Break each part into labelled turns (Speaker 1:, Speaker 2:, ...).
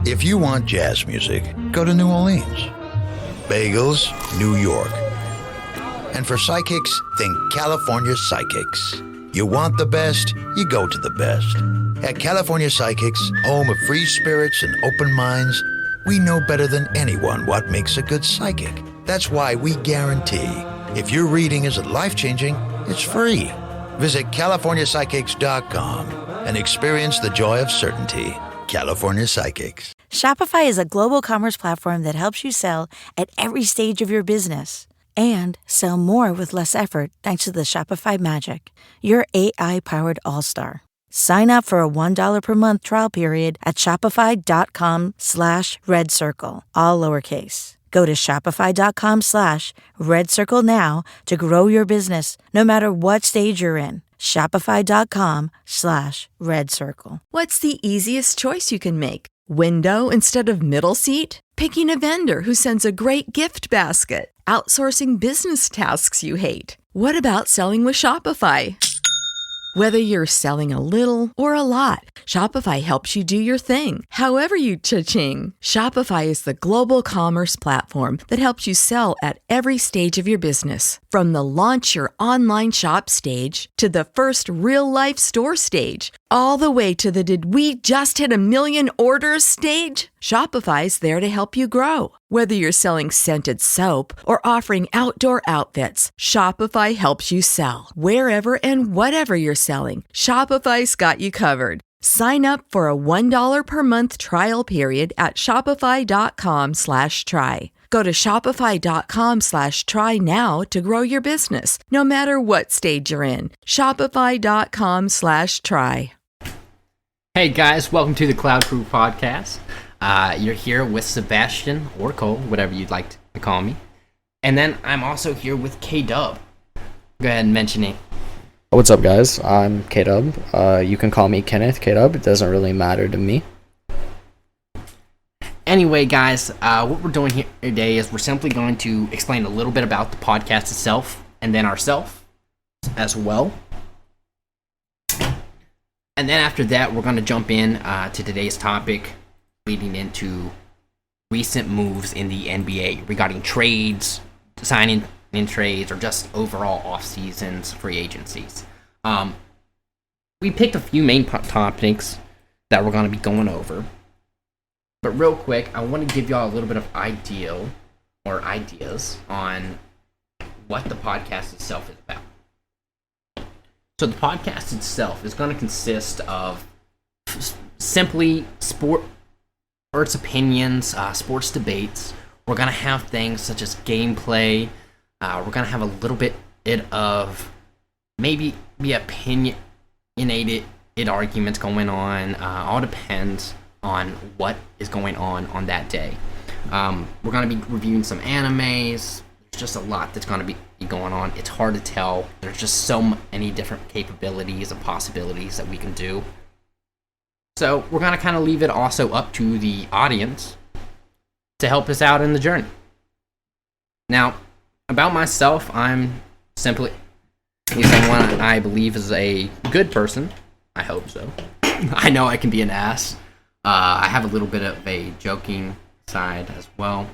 Speaker 1: If you want jazz music, go to New Orleans. Bagels, New York. And for psychics, think California Psychics. You want the best, you go to the best. At California Psychics, home of free spirits and open minds, we know better than anyone what makes a good psychic. That's why we guarantee, if your reading isn't life-changing, it's free. Visit CaliforniaPsychics.com and experience the joy of certainty. California Psychics.
Speaker 2: Shopify is a global commerce platform that helps you sell at every stage of your business and sell more with less effort thanks to the Shopify Magic, your AI-powered all-star. Sign up for a $1 per month trial period at shopify.com/redcircle, all lowercase. Go to shopify.com/redcircle now to grow your business no matter what stage you're in. Shopify.com/redcircle.
Speaker 3: What's the easiest choice you can make? Window instead of middle seat? Picking a vendor who sends a great gift basket? Outsourcing business tasks you hate? What about selling with Shopify? Whether you're selling a little or a lot, Shopify helps you do your thing, however you cha-ching. Shopify is the global commerce platform that helps you sell at every stage of your business. From the launch your online shop stage to the first real-life store stage, all the way to the did we just hit 1 million orders stage? Shopify's there to help you grow. Whether you're selling scented soap or offering outdoor outfits, Shopify helps you sell. Wherever and whatever you're selling, Shopify's got you covered. Sign up for a $1 per month trial period at shopify.com/try. Go to shopify.com/try now to grow your business, no matter what stage you're in. Shopify.com/try.
Speaker 4: Hey guys, welcome to the CloudCrew podcast. You're here with Sebastian or Cole, whatever you'd like to call me. And then I'm also here with K-Dub. Go ahead and mention it.
Speaker 5: What's up, guys? I'm K-Dub. You can call me Kenneth K-Dub. It doesn't really matter to me.
Speaker 4: Anyway, guys, what we're doing here today is we're simply going to explain a little bit about the podcast itself and then ourselves as well. And then after that, we're going to jump in to today's topic, leading into recent moves in the NBA regarding trades, signing in trades, or just overall off-seasons, free agencies. We picked a few main topics that we're going to be going over. But real quick, I want to give y'all a little bit of ideas on what the podcast itself is about. So the podcast itself is going to consist of simply sports opinions, sports debates. We're going to have things such as gameplay. We're going to have a little bit of maybe opinionated arguments going on. All depends on what is going on that day. We're going to be reviewing some animes. There's just a lot that's going to be going on. It's hard to tell. There's just so many different capabilities and possibilities that we can do. So we're going to kind of leave it also up to the audience to help us out in the journey. Now, about myself, I'm simply someone I believe is a good person. I hope so. I know I can be an ass. I have a little bit of a joking side as well.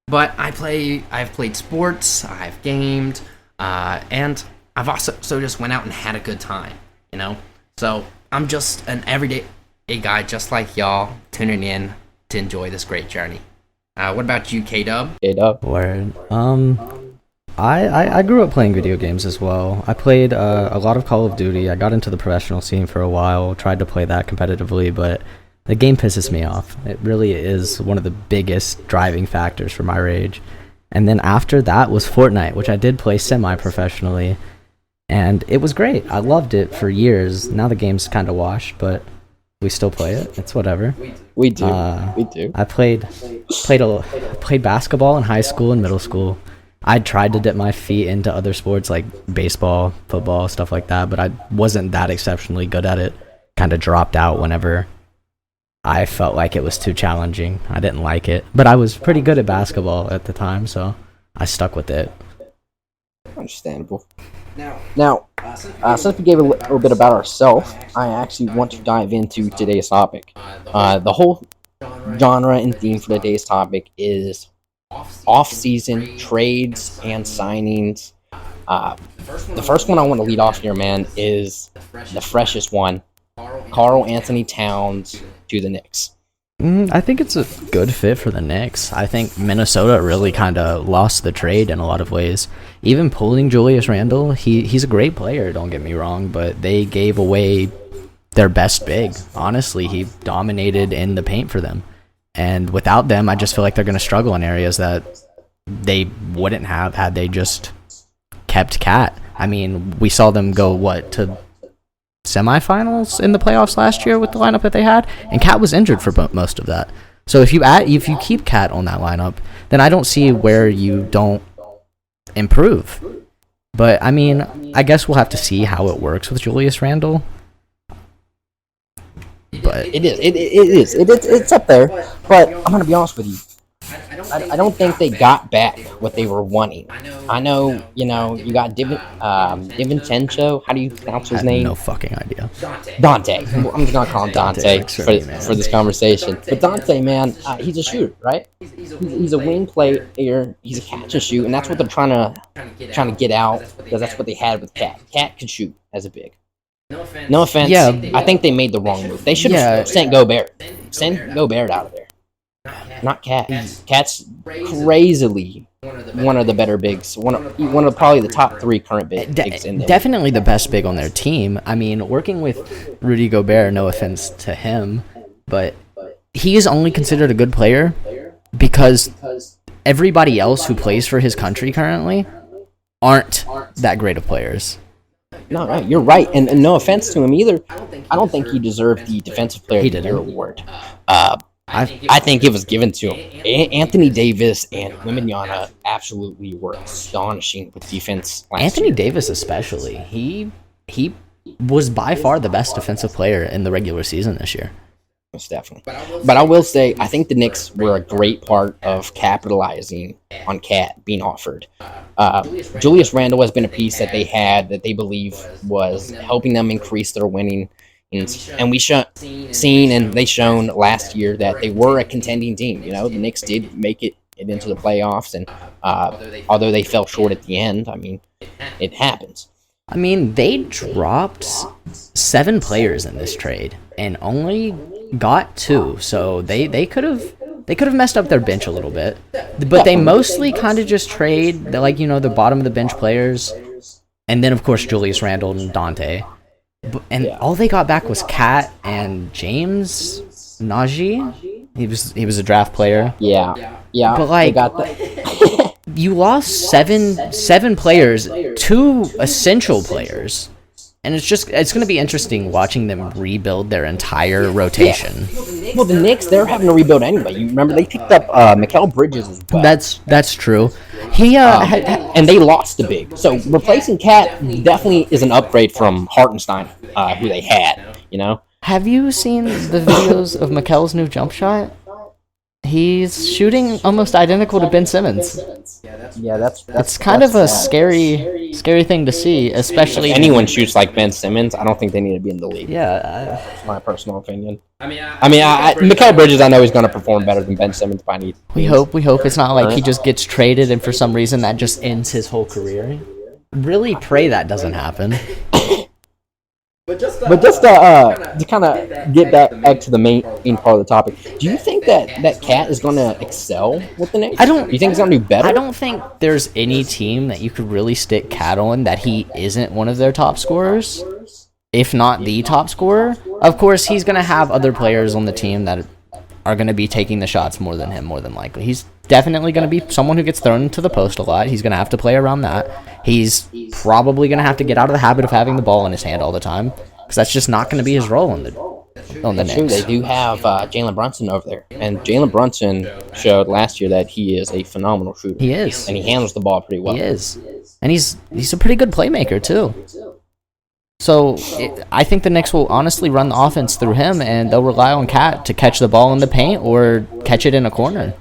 Speaker 4: But I've played sports, I've gamed, and I've also just went out and had a good time, you know? So I'm just an everyday guy just like y'all, tuning in to enjoy this great journey. What about you, K-Dub?
Speaker 5: K-Dub. Word. I grew up playing video games as well. I played a lot of Call of Duty. I got into the professional scene for a while, tried to play that competitively, but the game pisses me off. It really is one of the biggest driving factors for my rage. And then after that was Fortnite, which I did play semi-professionally, and it was great. I loved it for years. Now the game's kind of washed, but we still play it. It's whatever.
Speaker 6: We do.
Speaker 5: I played basketball in high school and middle school. I tried to dip my feet into other sports like baseball, football, stuff like that, but I wasn't that exceptionally good at it. Kind of dropped out whenever I felt like it was too challenging. I didn't like it, but I was pretty good at basketball at the time, so I stuck with it.
Speaker 6: Understandable. Now, since we gave a little bit about ourselves, I actually want to dive into today's topic. The whole genre and theme for today's topic is off-season trades and signings. The first one I want to lead off here, man, is the freshest one, Karl Anthony Towns to the Knicks.
Speaker 5: I think it's a good fit for the Knicks. I think Minnesota really kind of lost the trade in a lot of ways. Even pulling Julius Randle, he's a great player, don't get me wrong, but they gave away their best big. Honestly, he dominated in the paint for them. And without them, I just feel like they're going to struggle in areas that they wouldn't have had they just kept Cat. I mean, we saw them go, to semifinals in the playoffs last year with the lineup that they had, and Cat was injured for most of that. So if you keep Cat on that lineup, then I don't see where you don't improve. But I mean, I guess we'll have to see how it works with Julius Randle. But
Speaker 6: It's up there. But I'm gonna be honest with you. I don't think they got back what they were wanting. I know, you got DiVincenzo. How do you pronounce his name?
Speaker 5: No fucking idea.
Speaker 6: Dante. I'm just gonna call him Dante for this conversation. But Dante, man, he's a shooter, right? He's a wing player. He's a catch and shoot, and that's what they're trying to get out, because that's what they had with Cat. Cat could shoot as a big. No offense.
Speaker 5: Yeah.
Speaker 6: I think they made the wrong move. They should have sent Gobert. Send Gobert out of there. Not Cat. Cat's crazily one of the better bigs. One of probably the top 3 current bigs in there.
Speaker 5: Definitely the best big on their team. I mean, working with Rudy Gobert, no offense to him, but he is only considered a good player because everybody else who plays for his country currently aren't that great of players.
Speaker 6: No, you're right, and no offense to him either. I don't think he deserved the Defensive Player of the Year award. I think it was given to him. Anthony Davis and Wembanyama absolutely were astonishing with defense last
Speaker 5: Anthony
Speaker 6: year.
Speaker 5: Davis especially. He was by far the best defensive player in the regular season this year.
Speaker 6: Most definitely. But I will say, I think the Knicks were a great part of capitalizing on Cat being offered. Julius Randle has been a piece that they had that they believe was helping them increase their winning. And we seen and they shown last year that they were a contending team. The Knicks did make it into the playoffs, and although they fell short at the end, I mean, it happens.
Speaker 5: I mean, they dropped 7 players in this trade and only got 2, so they could have messed up their bench a little bit, but they mostly kind of just trade the bottom of the bench players, and then of course Julius Randle and Dante. And all they got back was Cat and James Najee. He was a draft player.
Speaker 6: Yeah.
Speaker 5: But
Speaker 6: they got the
Speaker 5: you lost seven players, 2 essential players, and it's going to be interesting watching them rebuild their entire rotation.
Speaker 6: Yeah. Well, the Knicks, they're having to rebuild anyway. You remember they picked up Mikal Bridges as well.
Speaker 5: That's true. He
Speaker 6: and they lost the big. So replacing Cat definitely is an upgrade from Hartenstein, who they had.
Speaker 5: Have you seen the videos of Mikal's new jump shot? He's shooting almost identical to Ben Simmons.
Speaker 6: Yeah, that's
Speaker 5: kind of a scary thing to see, especially
Speaker 6: if anyone shoots like Ben Simmons. I don't think they need to be in the league.
Speaker 5: Yeah,
Speaker 6: that's my personal opinion. Mikal Bridges, I know he's going to perform better than Ben Simmons by any.
Speaker 5: We hope it's not like he just gets traded and for some reason that just ends his whole career. Really pray that doesn't happen.
Speaker 6: But just to kind of get back to the main part of the topic, do you think that Cat is going to excel with the Knicks? You think he's going to do better?
Speaker 5: I don't think there's any team that you could really stick Cat on that he isn't one of their top scorers, if not the top scorer. Of course, he's going to have other players on the team that are going to be taking the shots more than him, more than likely. He's definitely going to be someone who gets thrown into the post a lot. He's going to have to play around that. He's probably going to have to get out of the habit of having the ball in his hand all the time, because that's just not going to be his role on the Knicks.
Speaker 6: True, they do have Jalen Brunson over there, and Jalen Brunson showed last year that he is a phenomenal shooter.
Speaker 5: He is,
Speaker 6: and he handles the ball pretty well.
Speaker 5: He is, and he's a pretty good playmaker too. So I think the Knicks will honestly run the offense through him, and they'll rely on Cat to catch the ball in the paint or catch it in a corner.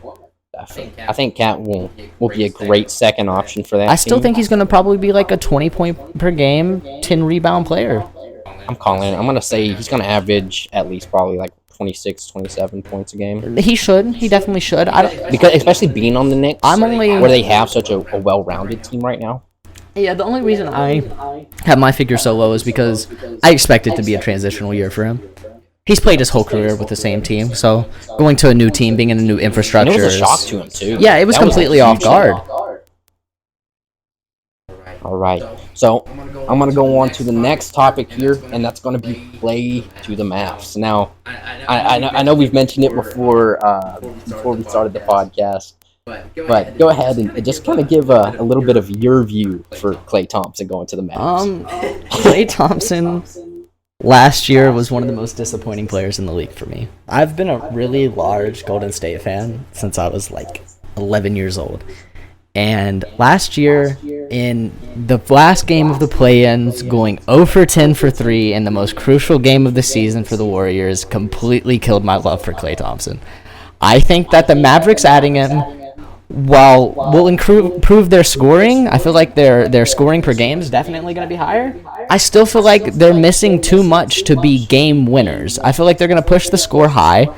Speaker 6: I think Cat will be a great second option for that.
Speaker 5: I still think he's going to probably be like a 20-point per game, 10 rebound player.
Speaker 6: I'm going to say he's going to average at least probably like 26, 27 points a game.
Speaker 5: He should. He definitely should.
Speaker 6: Because especially being on the Knicks,
Speaker 5: where
Speaker 6: they have such a well-rounded team right now.
Speaker 5: Yeah, the only reason I have my figure so low is because I expect it to be a transitional year for him. He's played his whole career with the same team, so going to a new team, being in a new infrastructure.
Speaker 6: And it was a shock to him, too.
Speaker 5: Yeah, it was completely off guard.
Speaker 6: All right, so I'm going to go on to the next topic here, and that's going to be play to the Mavs. Now, I know we've mentioned it before we started the podcast, but go ahead and just kind of give a little bit of your view for Klay Thompson going to the Mavs.
Speaker 5: Klay Thompson last year was one of the most disappointing players in the league for me. I've been a really large Golden State fan since I was like 11 years old. And last year, in the last game of the play-ins, going 0 for 10 for 3 in the most crucial game of the season for the Warriors completely killed my love for Klay Thompson. I think that the Mavericks adding him, while will improve their scoring, I feel like their scoring per game is definitely going to be higher. I still feel like they're missing too much to be game winners. I feel like they're going to push the score high,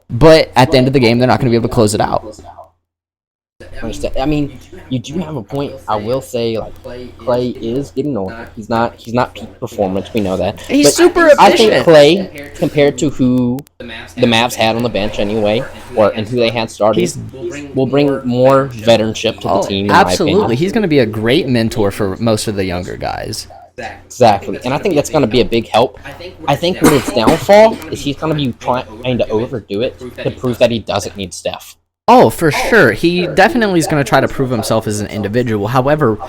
Speaker 5: but at the end of the game, they're not going to be able to close it out.
Speaker 6: I mean, you do have a point. I will say, like, Klay is getting older. He's not peak performance. We know that.
Speaker 5: He's
Speaker 6: but
Speaker 5: super efficient.
Speaker 6: I think Klay, compared to who the Mavs had on the bench anyway, and who they had started, will bring more veteranship to the team.
Speaker 5: Absolutely, he's going to be a great mentor for most of the younger guys.
Speaker 6: Exactly, and I think that's going to be a big help. I think what his downfall is he's going to be trying to overdo it to prove that he doesn't need Steph.
Speaker 5: Oh, for sure. He definitely is going to try to prove himself as an individual. However,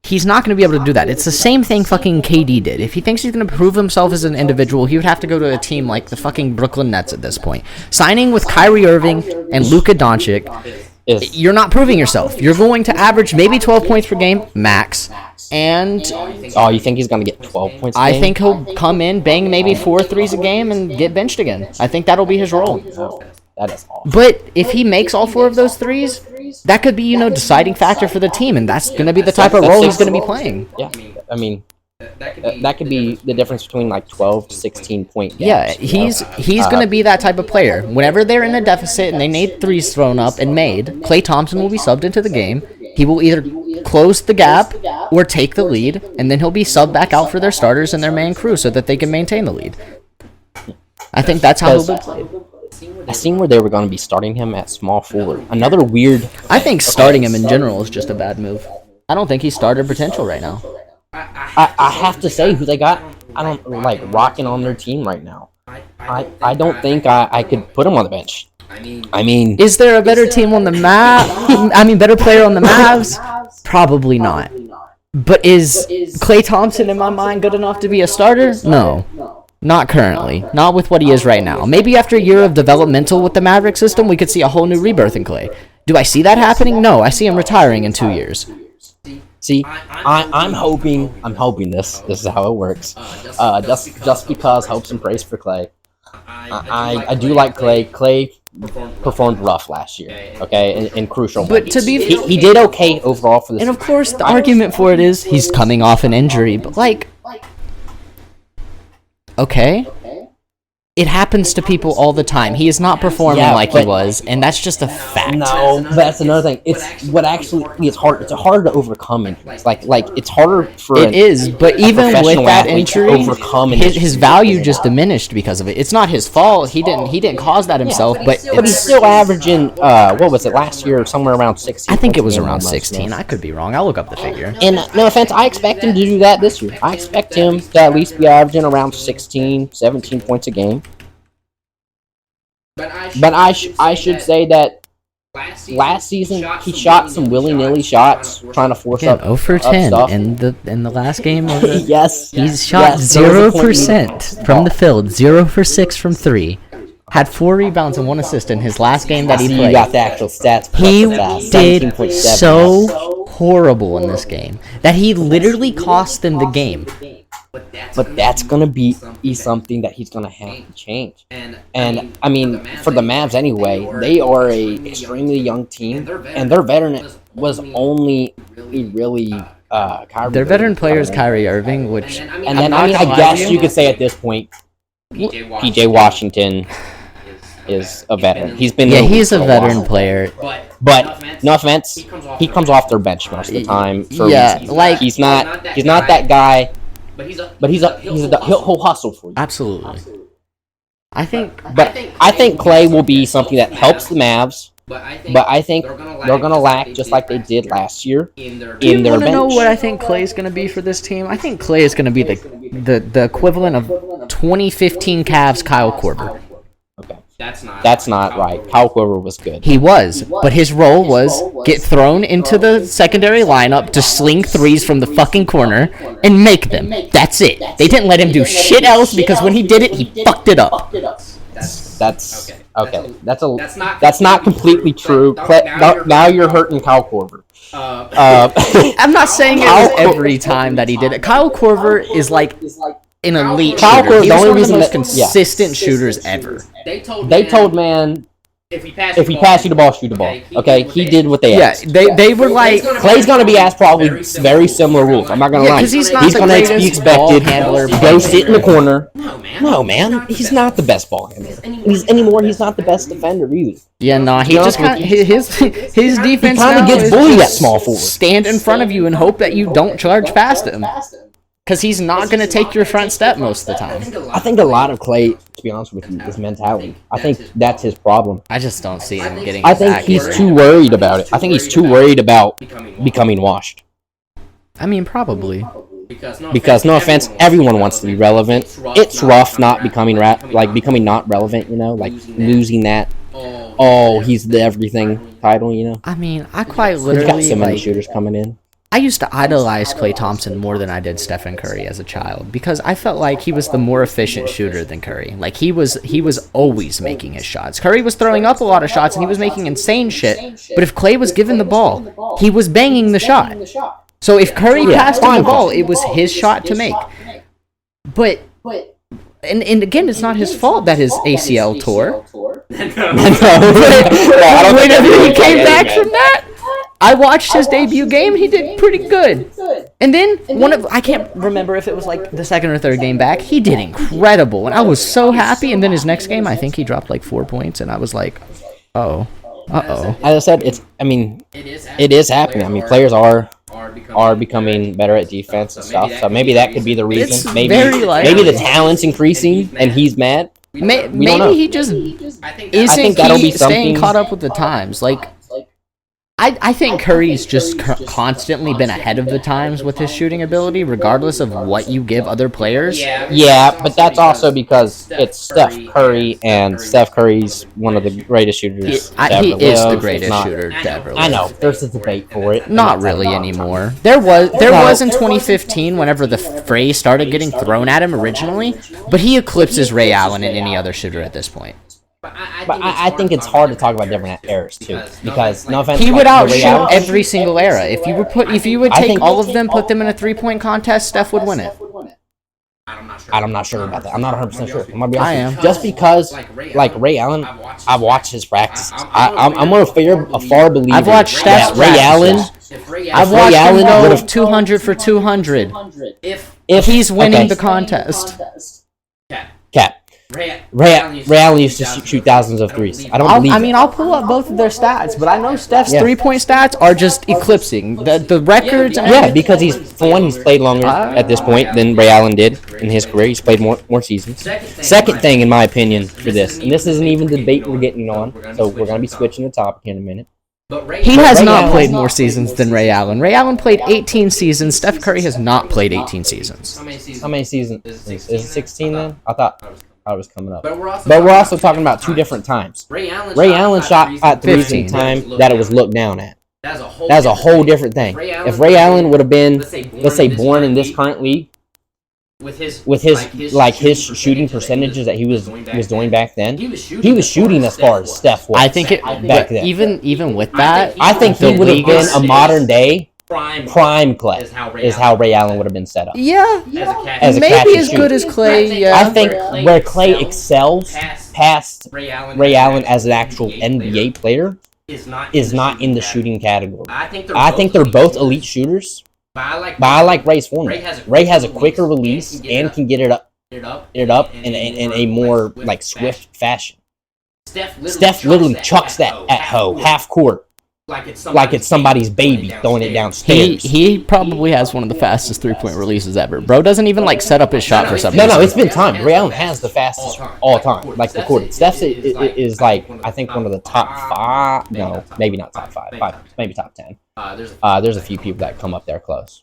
Speaker 5: he's not going to be able to do that. It's the same thing fucking KD did. If he thinks he's going to prove himself as an individual, he would have to go to a team like the fucking Brooklyn Nets at this point. Signing with Kyrie Irving and Luka Doncic, you're not proving yourself. You're going to average maybe 12 points per game, max. And
Speaker 6: you think he's going to get 12 points a game?
Speaker 5: I think he'll come in, bang maybe 4 threes a game, and get benched again. I think that'll be his role.
Speaker 6: Oh, that is awful.
Speaker 5: But if he makes all 4 of those threes, that could be, deciding factor for the team, and that's going to be the type of role he's going to be playing.
Speaker 6: Yeah, I mean, that could be the difference between like 12 to 16 point games.
Speaker 5: Yeah, he's going to be that type of player. Whenever they're in a deficit and they need threes thrown up and made, Klay Thompson will be subbed into the game. He will either close the gap or take the lead, and then he'll be subbed back out for their starters and their main crew so that they can maintain the lead. I think that's how he'll be played.
Speaker 6: I seen where they were going to be starting him at small forward. Another weird...
Speaker 5: I think starting him in general is just a bad move. I don't think he's starter potential right now.
Speaker 6: I have to say who they got, I don't like rocking on their team right now. I don't think I could put him on the bench. I mean...
Speaker 5: Is there a better team on the better player on the Mavs? Probably not. But is Klay Thompson, in my mind, good enough to be a starter? No. Not currently. Not with what he is right now. Maybe after a year of developmental with the Maverick system, we could see a whole new rebirth in Klay. Do I see that happening? No, I see him retiring in 2 years.
Speaker 6: See, I'm hoping this is how it works. Just because hopes and praise for Klay. I do like Klay. Klay performed rough last year, okay, in crucial moments.
Speaker 5: But to be
Speaker 6: he did okay overall for this.
Speaker 5: And of course, the argument for it is he's coming off an injury, but okay. It happens to people all the time. He is not performing he was, and that's just a fact.
Speaker 6: No, but that's another thing. It's hard. It's hard to overcome injuries. Like it's harder for.
Speaker 5: It is, but even with that injury,
Speaker 6: overcome
Speaker 5: his value just diminished because of it. It's not his fault. He didn't cause that himself. But
Speaker 6: he's still averaging. What was it last year? Somewhere around 16.
Speaker 5: I think it was around 16. I could be wrong. I'll look up the figure.
Speaker 6: And no offense, I expect him to do that this year. I expect him to at least be averaging around 16, 17 points a game. But I should say that last season he shot some willy-nilly shots trying to force up
Speaker 5: 0 for 10
Speaker 6: stuff.
Speaker 5: in the last game. Of the,
Speaker 6: yes,
Speaker 5: he's shot 0% from the field, 0 for 6 from 3. Had 4 rebounds and 1 assist in his last game that he played.
Speaker 6: You got the actual stats.
Speaker 5: He did so horrible in this game that he literally cost them the game.
Speaker 6: But that's going to be something that he's going to have to change. And I mean, for the Mavs anyway, they are a extremely young team, and their veteran was only really Kyrie.
Speaker 5: Their veteran player is Kyrie Irving, which...
Speaker 6: And then, I guess you could say at this point, PJ Washington. is a veteran. He's been
Speaker 5: he's a
Speaker 6: for
Speaker 5: veteran
Speaker 6: while.
Speaker 5: player.
Speaker 6: But no offense, he comes off their bench most of the time. For
Speaker 5: Yeah,
Speaker 6: reasons.
Speaker 5: like-
Speaker 6: he's not that guy. But he'll hustle for you.
Speaker 5: Absolutely. I think
Speaker 6: I think Clay will be something that helps the Mavs. But I think they're gonna lack just like they did last year in their
Speaker 5: Do you want to
Speaker 6: bench.
Speaker 5: know what I think Clay's going to be for this team? I think Clay is going to be the equivalent of 2015 Cavs Kyle Korver.
Speaker 6: Okay. That's not right. Kyle Korver was good.
Speaker 5: He was, but his role was get thrown into the secondary lineup to sling threes from the fucking corner and make them. That's it. They didn't let him do shit else because when he did it, he fucked it up.
Speaker 6: That's okay. That's not completely true. Now you're hurting Kyle Korver.
Speaker 5: I'm not saying it was every time that he did it. Kyle Korver is like an elite
Speaker 6: Kyle
Speaker 5: shooter.
Speaker 6: Korver's
Speaker 5: He's
Speaker 6: the only
Speaker 5: one of the
Speaker 6: reason
Speaker 5: most
Speaker 6: that- yeah.
Speaker 5: consistent shooters ever.
Speaker 6: They told man, if he pass you the ball, shoot the ball. Okay, he did what they
Speaker 5: Yeah,
Speaker 6: asked.
Speaker 5: they were like,
Speaker 6: Clay's gonna be asked probably very similar rules. I'm not gonna
Speaker 5: Yeah,
Speaker 6: lie.
Speaker 5: 'cause he's not the
Speaker 6: gonna be
Speaker 5: greatest
Speaker 6: expected
Speaker 5: ball handler
Speaker 6: to go sit in the corner. No, man, he's not the best ball handler. He's not the best defender either.
Speaker 5: yeah, nah, he just kind of, his defense
Speaker 6: kinda
Speaker 5: now
Speaker 6: gets
Speaker 5: is
Speaker 6: bullied
Speaker 5: just
Speaker 6: at small forward.
Speaker 5: stand in front of you and hope that you don't charge past him. Because he's not going to take your front step most of the time.
Speaker 6: I think a lot of Clay, to be honest with you, is mentality. I think that's his problem.
Speaker 5: I just don't see him getting
Speaker 6: I
Speaker 5: his
Speaker 6: think
Speaker 5: act
Speaker 6: he's
Speaker 5: right.
Speaker 6: too worried about it. I think he's too worried about becoming washed.
Speaker 5: I mean, probably.
Speaker 6: Because no offense, everyone wants to be relevant. It's rough not becoming becoming not relevant. You know, like losing that. Oh, he's the everything title. You know,
Speaker 5: I mean, I quite
Speaker 6: he's got
Speaker 5: literally,
Speaker 6: so many
Speaker 5: like,
Speaker 6: shooters coming in.
Speaker 5: I used to idolize Klay Thompson more than I did Stephen Curry as a child because I felt like he was the more efficient shooter than Curry. Like he was always making his shots. Curry was throwing up a lot of shots and he was making insane shit. But if Klay was given the ball, he was banging the shot. So if Curry passed him the ball, it was his shot to make. But and again, it's not his fault that his ACL tore. Whenever he came back from that, I watched his debut game. He did pretty good. And then I can't remember if it was like the second or third game back. He did incredible, and I was so happy. And then his next game, I think he dropped like 4 points, and I was like, oh,
Speaker 6: As I said, it is happening. I mean, players are becoming better at defense and stuff. So maybe that could be the reason.
Speaker 5: It's
Speaker 6: Maybe
Speaker 5: very likely.
Speaker 6: the talent's increasing and he's mad.
Speaker 5: maybe
Speaker 6: know.
Speaker 5: he just isn't
Speaker 6: that'll be
Speaker 5: staying
Speaker 6: something-
Speaker 5: caught up with the times. Like, I think Curry's just constantly been ahead of the times with his shooting ability, regardless of what you give other players.
Speaker 6: Yeah, but that's also because it's Steph Curry, and Steph Curry's one of the greatest shooters. to
Speaker 5: He
Speaker 6: ever
Speaker 5: is the
Speaker 6: live,
Speaker 5: greatest
Speaker 6: if not-
Speaker 5: shooter to ever live.
Speaker 6: I know there's a debate for it.
Speaker 5: Not really anymore. There was in 2015 whenever the phrase started getting thrown at him originally, but he eclipses Ray Allen and any other shooter at this point.
Speaker 6: But I think it's hard to talk about different eras too, because no offense,
Speaker 5: He would
Speaker 6: like, Ray
Speaker 5: outshoot
Speaker 6: Allen-
Speaker 5: every single era. If you would
Speaker 6: I
Speaker 5: take
Speaker 6: think-
Speaker 5: all of them, put them in a 3-point contest, Steph would win it.
Speaker 6: I'm not sure about that. I'm not 100% sure. I'm gonna be honest.
Speaker 5: I
Speaker 6: with you.
Speaker 5: am.
Speaker 6: Just because, like Ray Allen, I've watched his practices. I'm a far believer.
Speaker 5: I've watched
Speaker 6: that
Speaker 5: Steph's
Speaker 6: Ray Allen.
Speaker 5: practices. I've
Speaker 6: Ray
Speaker 5: watched him
Speaker 6: Allen
Speaker 5: go
Speaker 6: would've-
Speaker 5: 200 for 200.
Speaker 6: If
Speaker 5: He's winning
Speaker 6: okay.
Speaker 5: the contest.
Speaker 6: Cap. Ray Allen used to shoot thousands of threes. I don't believe it.
Speaker 5: I'll pull up both of their stats, but I know Steph's
Speaker 6: Yeah.
Speaker 5: 3-point stats are just eclipsing the records. And
Speaker 6: Yeah, because he's played longer at this point than Ray Allen did in his career. He's played more seasons. Second thing, in my opinion, for this, and this isn't even the debate we're getting on, so we're gonna be switching the topic in a minute.
Speaker 5: he has
Speaker 6: Ray
Speaker 5: not
Speaker 6: Allen-
Speaker 5: played more seasons than Ray Allen. Ray Allen played 18 seasons. Steph Curry has not played 18 seasons.
Speaker 6: How many seasons? Is it 16 then? I thought it was coming up. But we're also talking about two different times. Ray Allen shot at threes in
Speaker 5: 15.
Speaker 6: time that it was looked down at. That's a whole different thing. If Ray Allen would have been, let's say, born in this current league, with his shooting percentages that he was doing back then, he was shooting as far as Steph was.
Speaker 5: I think
Speaker 6: back then.
Speaker 5: even with that,
Speaker 6: I think he
Speaker 5: the
Speaker 6: would have
Speaker 5: league
Speaker 6: been
Speaker 5: is-
Speaker 6: a modern day prime Clay. Is how Ray Allen would have been set up.
Speaker 5: Yeah,
Speaker 6: As a
Speaker 5: maybe
Speaker 6: catch and
Speaker 5: as
Speaker 6: shoot.
Speaker 5: good as Clay. Yeah,
Speaker 6: I think where Clay excels past Ray Allen as an actual NBA player is not in the shooting category. I think they're both elite shooters, but I like Ray's formula. Ray has a quicker release and can get it up in a more like swift fashion. Steph literally chucks that at Ho half court. Like it's somebody's baby throwing it downstairs.
Speaker 7: He probably has one of the fastest 3-point releases ever. Bro doesn't even like set up his shot for some reason.
Speaker 6: No, it's been time. Ray Allen has the fastest all time, like recorded. Steph is like I think one of the top 5. No, maybe not top 5. Maybe top 10. There's a few people that come up there close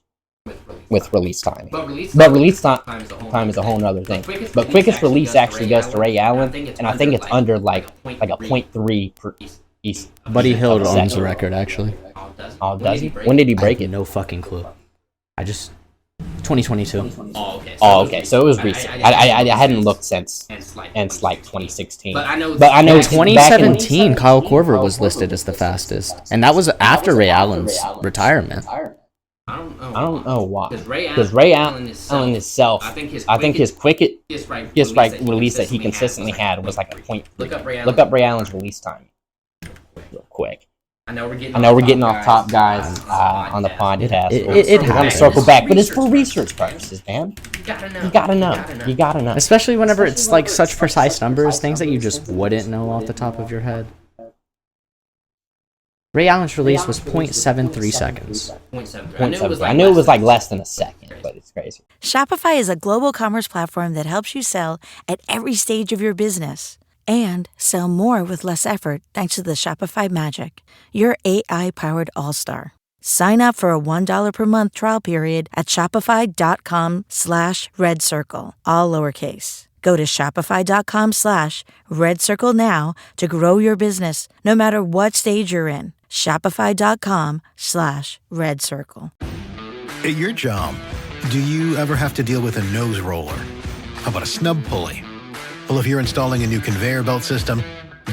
Speaker 6: with release time. But release time is a whole other thing. But quickest release actually goes to Ray Allen, and I think it's under like a 0.3 per East.
Speaker 7: Buddy Hield owns the record, actually.
Speaker 6: Oh, does he? When did he break it?
Speaker 7: No fucking clue. 2022.
Speaker 6: Oh, okay. So it was recent. I hadn't looked since like 2016. But I know
Speaker 7: 2017, Kyle Korver was listed as the fastest, and that was after Ray Allen's retirement.
Speaker 6: I don't know why. Because Ray Allen himself, I think his quickest release that he consistently had was like a 0.3. Look up Ray Allen's release time. Real quick. I know we're getting off top, guys, on the podcast.
Speaker 7: We're
Speaker 6: gonna circle back, but it's for research purposes, man. You gotta know.
Speaker 7: Especially whenever it's like such precise numbers, things that you just wouldn't know off the top of your head. Ray Allen's release was 0.73 seconds.
Speaker 6: 0.73. I knew it was like less than a second, but it's crazy.
Speaker 2: Shopify is a global commerce platform that helps you sell at every stage of your business and sell more with less effort thanks to the Shopify Magic, your AI-powered all-star. Sign up for a $1 per month trial period at shopify.com/redcircle, all lowercase. Go to shopify.com/redcircle now to grow your business, no matter what stage you're in. Shopify.com/redcircle.
Speaker 8: At your job, do you ever have to deal with a nose roller? How about a snub pulley? Well, if you're installing a new conveyor belt system,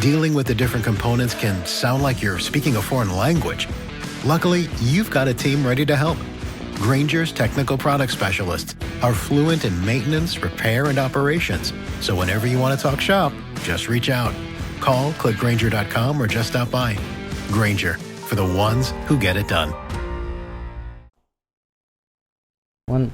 Speaker 8: dealing with the different components can sound like you're speaking a foreign language. Luckily, you've got a team ready to help. Grainger's technical product specialists are fluent in maintenance, repair, and operations. So whenever you want to talk shop, just reach out. Call, click Grainger.com, or just stop by. Grainger, for the ones who get it done.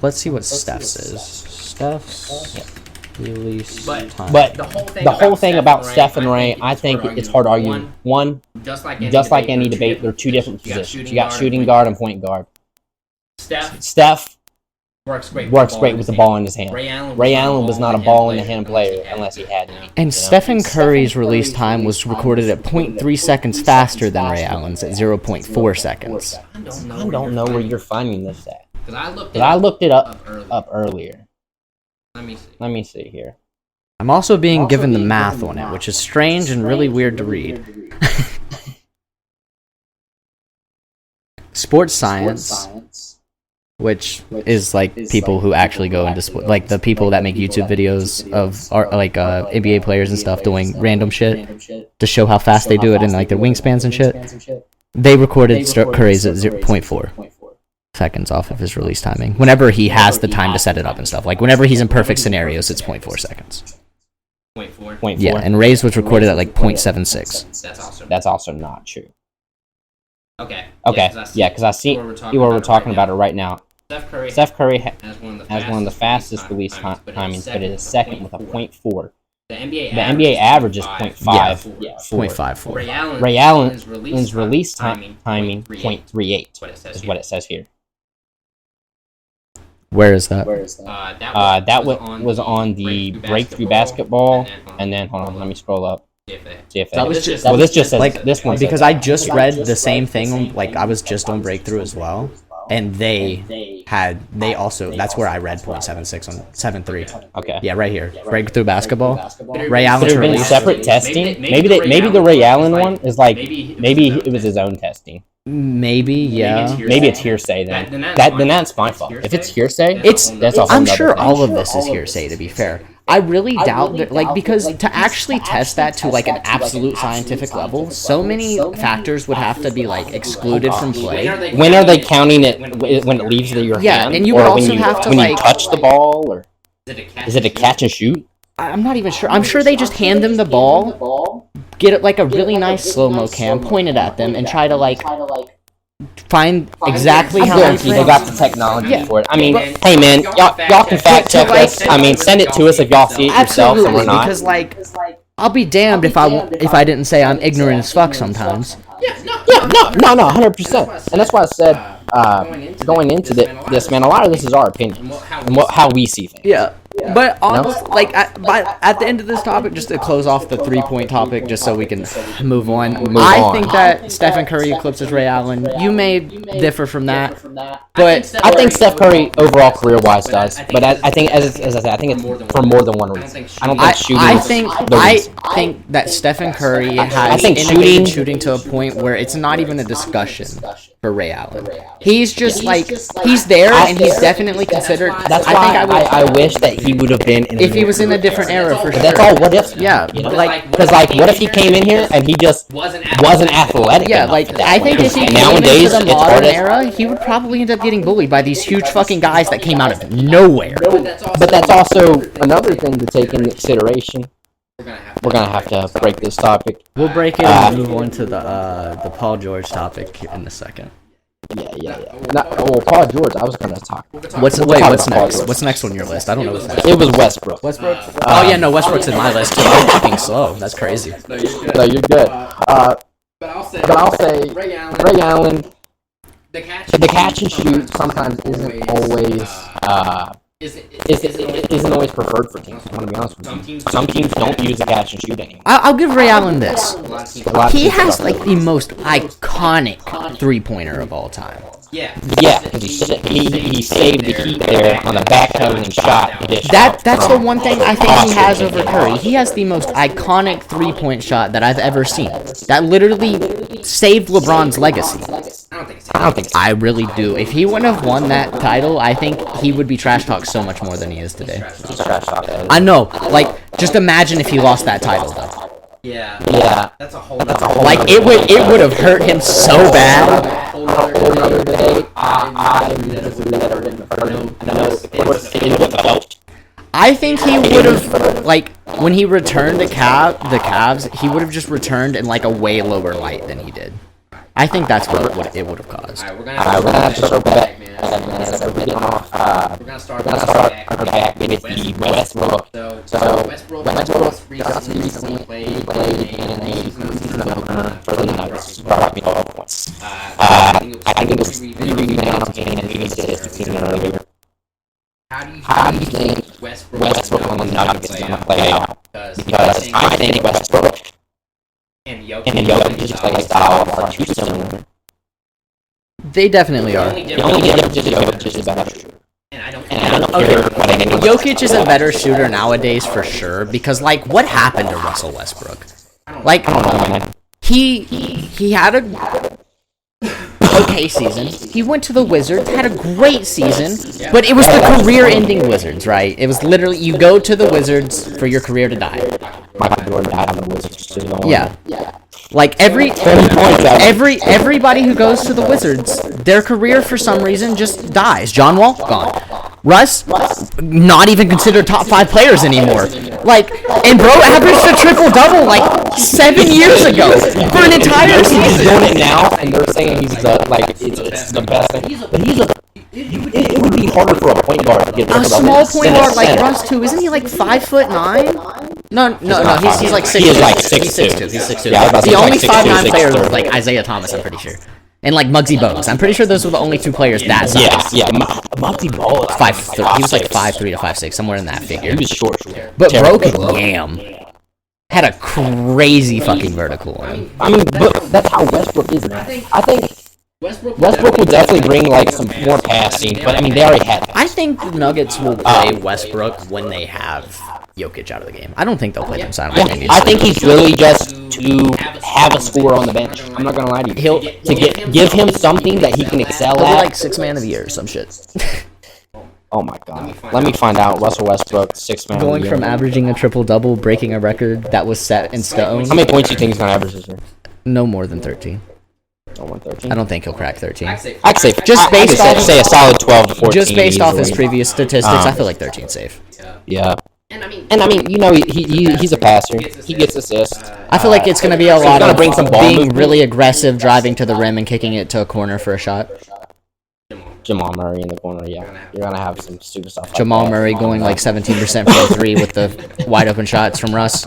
Speaker 7: Let's see what Steph's is. Steph's release time.
Speaker 6: But the whole thing about Steph and Ray, I think it's hard to argue. One, just like any debate, they're two different positions. You got shooting guard and point guard. Steph works great with the ball in his hand. Ray Allen was not a ball in the hand player unless he had any.
Speaker 7: And Stephen Curry's release time was recorded at 0.3 seconds faster than Ray Allen's at 0.4 seconds.
Speaker 6: I don't know where you're finding this at. Because I looked it up earlier. Let me see here.
Speaker 7: I'm also being given the math on it, which is strange and really weird to read. Sports science, which is like people who actually go into sport, like the people that make YouTube videos of NBA players and stuff doing random shit to show how fast they do it and like their wingspans and shit. They recorded Curry's at 0.4 seconds off of his release timing. Whenever he has the time to set it up and stuff, like whenever he's in perfect scenarios, it's 0.4 seconds.
Speaker 6: 0.4.
Speaker 7: Yeah, and Ray's was recorded at like 0.76.
Speaker 6: That's also not true. Okay. Yeah, because I see what we're talking about it right now. Steph Curry has one of the fastest release timings, but it is second with a 0.4. The NBA average is 0.5.
Speaker 7: Yeah, 0.54.
Speaker 6: Ray Allen's release timing 0.38 is what it says here.
Speaker 7: Where is that?
Speaker 6: That was on the breakthrough basketball, and then hold on, let me scroll up. This just says
Speaker 7: like
Speaker 6: this one
Speaker 7: because I just read the same thing. Like I was just on Breakthrough as well, and they also that's where I read 0.76 on 7.3.
Speaker 6: Okay.
Speaker 7: Yeah, right here. Breakthrough basketball. Ray Allen's
Speaker 6: Could there been separate testing? Maybe the Ray Allen one is like maybe it was his own testing.
Speaker 7: Maybe, yeah.
Speaker 6: Maybe it's hearsay then. Then that's my fault. If it's hearsay, that's a whole
Speaker 7: I'm
Speaker 6: nother
Speaker 7: sure
Speaker 6: thing.
Speaker 7: all of this is hearsay, to be fair. I really doubt that, like, because to actually test that to, like, an absolute scientific level, so many factors would have to be, like, excluded from play.
Speaker 6: When are they counting it when it leaves your hand?
Speaker 7: Yeah, and you would also have to,
Speaker 6: when
Speaker 7: like...
Speaker 6: you touch the ball, or... Is it a catch and shoot?
Speaker 7: I'm not even sure. I'm sure they just hand them the ball, get it, like, a really nice slow-mo cam, point it at them, and try to, like... find exactly how many
Speaker 6: they got the technology for it. I mean, hey man, y'all can fact check us. I mean, send it to us if y'all see it yourself and we're not.
Speaker 7: Because like I'll be damned if I didn't say I'm ignorant as fuck sometimes.
Speaker 6: No, 100%. And that's why I said going into this, man, a lot of this is our opinion and how we see things.
Speaker 7: Yeah. But honestly, like at the end of this topic, just to close off the 3-point topic, just so we can move on. I think that Stephen Curry eclipses Ray Allen. You may differ from that, but
Speaker 6: I think Steph Curry overall career-wise does. But I think, as I said, I think it's for more than one reason. I don't think shooting.
Speaker 7: I think that Stephen Curry has innovated shooting to a point where it's not even a discussion for Ray Allen. He's just like he's there and he's definitely considered.
Speaker 6: That's why I wish that he would have been in
Speaker 7: if he was in a different era for sure.
Speaker 6: That's all. What if?
Speaker 7: Yeah,
Speaker 6: you know? Because what if he came in here and he just wasn't athletic?
Speaker 7: Yeah, like I think if he came into the modern era, he would probably end up getting bullied by these huge fucking guys that came out of nowhere.
Speaker 6: But that's also another thing to take into consideration. We're gonna have to break this topic.
Speaker 7: We'll break it and move on to the Paul George topic in a second.
Speaker 6: Yeah. Well, Paul George, I was gonna talk.
Speaker 7: What's next? What's next on your list? I don't know what's next.
Speaker 6: It was Westbrook.
Speaker 7: Oh yeah, no, Westbrook's in my list too. I'm fucking slow. That's crazy.
Speaker 6: No, you're good. But I'll say Ray Allen. The catch and shoot sometimes isn't always preferred for teams. I'm gonna be honest with you. Some teams don't use the catch and shoot anymore.
Speaker 7: I'll give Ray Allen this. He has like the most iconic 3-pointer of all time.
Speaker 6: Yeah, because he saved the heat there on the backpedaling shot.
Speaker 7: That's the one thing I think he has over Curry. He has the most iconic 3-point shot that I've ever seen. That literally saved LeBron's legacy.
Speaker 6: I don't think so.
Speaker 7: I really do. If he wouldn't have won that title, I think he would be trash talked so much more than he is today.
Speaker 6: He's trash talked.
Speaker 7: I know. Like, just imagine if he lost that title, though.
Speaker 4: Yeah. That's a whole.
Speaker 7: Like it would have hurt him so bad.
Speaker 6: Another day,
Speaker 7: I think he would have, like, when he returned to the Cavs, he would have just returned in like a way lower light than he did. I think that's what it would have caused.
Speaker 6: We're gonna have to start back, man. We're gonna start back with the Westbrook. So Westbrook recently played in a season opener for the Nuggets. Brought me 12 points. I think it was 3 rebounds and 8 assists earlier. How do you think Westbrook on the Nuggets is gonna play out? Because I think Westbrook and Jokic play style are too similar.
Speaker 7: They definitely are.
Speaker 6: The only difference is Jokic is a better shooter. And I don't care what anyone
Speaker 7: Jokic is a better shooter nowadays for sure, because like what happened to Russell Westbrook? Like
Speaker 6: I don't know, man.
Speaker 7: he had a okay season. He went to the Wizards, had a great season, but it was the career-ending Wizards, right? It was literally you go to the Wizards for your career to die.
Speaker 6: Michael Jordan died on the Wizards too.
Speaker 7: Yeah. Like everybody who goes to the Wizards, their career for some reason just dies. John Wall, gone. Russ, not even considered top 5 players anymore. Like, and bro averaged a triple-double like 7 years ago for an entire season.
Speaker 6: He's doing it now, and they're saying he's it's the best thing. But it would be harder for a point guard to get
Speaker 7: a small point guard like Russ too. Isn't he like 5'9"? No, he's like 6'2".
Speaker 6: He is like 6'2".
Speaker 7: He's 6'2".
Speaker 6: Yeah,
Speaker 7: The only 5'9" player
Speaker 6: 6'2".
Speaker 7: was like Isaiah Thomas, I'm pretty sure. And like Muggsy Bogues. I'm pretty sure those were the only 2 players that size.
Speaker 6: Yeah. Muggsy Bogues.
Speaker 7: He was like 5'3" to 5'6", somewhere in that figure.
Speaker 6: He was short.
Speaker 7: But bro could yam. Had a crazy fucking vertical on him.
Speaker 6: I mean, but that's how Westbrook is, man. I think Westbrook would definitely bring like some more passing, but I mean they already had that.
Speaker 7: I think the Nuggets will play Westbrook when they have Jokic out of the game. I don't think they'll play him simultaneously.
Speaker 6: I think he's really just to have a scorer on the bench. I'm not gonna lie to you. Give him something that he can excel
Speaker 7: He'll
Speaker 6: at.
Speaker 7: be like 6th man of the year or some shit.
Speaker 6: Oh my god. Let me find out. Russell Westbrook, 6th man of the
Speaker 7: Going
Speaker 6: year.
Speaker 7: from averaging a triple-double, breaking a record that was set in stone.
Speaker 6: How many points do you think he's gonna average this year?
Speaker 7: No more than 13.
Speaker 6: No more 13.
Speaker 7: I don't think he'll crack 13.
Speaker 6: I'd say a solid 12 to 14.
Speaker 7: Just based off his
Speaker 6: easily.
Speaker 7: previous statistics, I feel like 13's safe.
Speaker 6: Yeah. And I mean, you know, he's a passer. He gets assists.
Speaker 7: I feel like it's going to be a lot of
Speaker 6: bring some ball
Speaker 7: being
Speaker 6: movement.
Speaker 7: really aggressive, driving to the rim and kicking it to a corner for a shot.
Speaker 6: Jamal Murray in the corner, yeah. You're going to have some stupid stuff like
Speaker 7: Jamal
Speaker 6: that.
Speaker 7: Murray going like 17% from 3 with the wide open shots from Russ.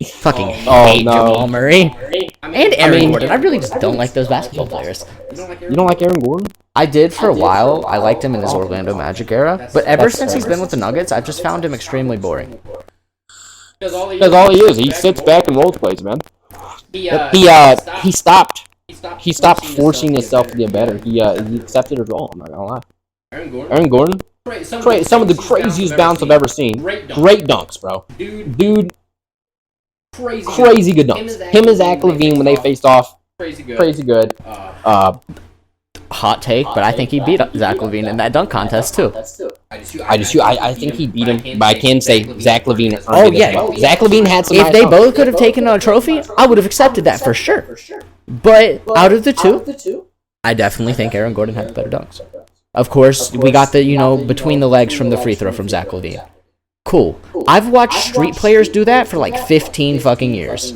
Speaker 7: Fucking hate Jamal Murray. And Aaron Gordon. I really just don't like those basketball players.
Speaker 6: You don't like Aaron Gordon?
Speaker 7: I did for a while. I liked him in his Orlando Magic era. But ever since he's been with the Nuggets, I've just found him extremely boring.
Speaker 6: Because all he is, he sits back and role plays, man. He stopped forcing himself to get better. He accepted his role. I'm not gonna lie. Aaron Gordon, some of the craziest bounce I've ever seen. Great dunks, bro. Dude, crazy good dunks. Him and Zach LaVine when they faced off, crazy good.
Speaker 7: Hot take, but I think he beat Zach LaVine in that dunk contest too.
Speaker 6: I think he beat him, but I can say Zach LaVine. Oh yeah, well. Zach LaVine had some.
Speaker 7: If they both could have taken a trophy, I would have accepted that for sure. But out of the two, I definitely think Aaron Gordon had the better dunks. Of course, we got the between the legs from the free throw from Zach LaVine. Cool. I've watched street players do that for like 15 fucking years.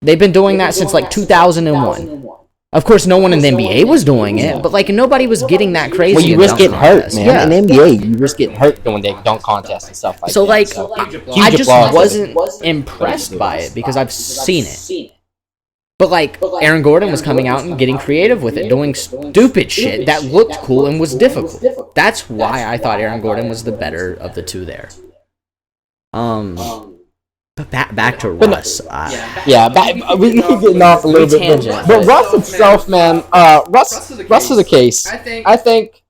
Speaker 7: They've been doing that since like 2001. Of course, no one in the NBA was doing it, but like nobody was getting that crazy.
Speaker 6: Well, you risk getting hurt, man. Yeah. In the NBA, you risk getting hurt doing the dunk contests and stuff like that.
Speaker 7: So I just wasn't impressed by it because I've seen it. But like Aaron Gordon was coming out and getting creative with it, doing stupid shit that looked cool and was difficult. That's why I thought Aaron Gordon was the better of the two there. But back to Russ.
Speaker 6: We keep getting off a little bit. But Russ itself, man, Russ is a case. I think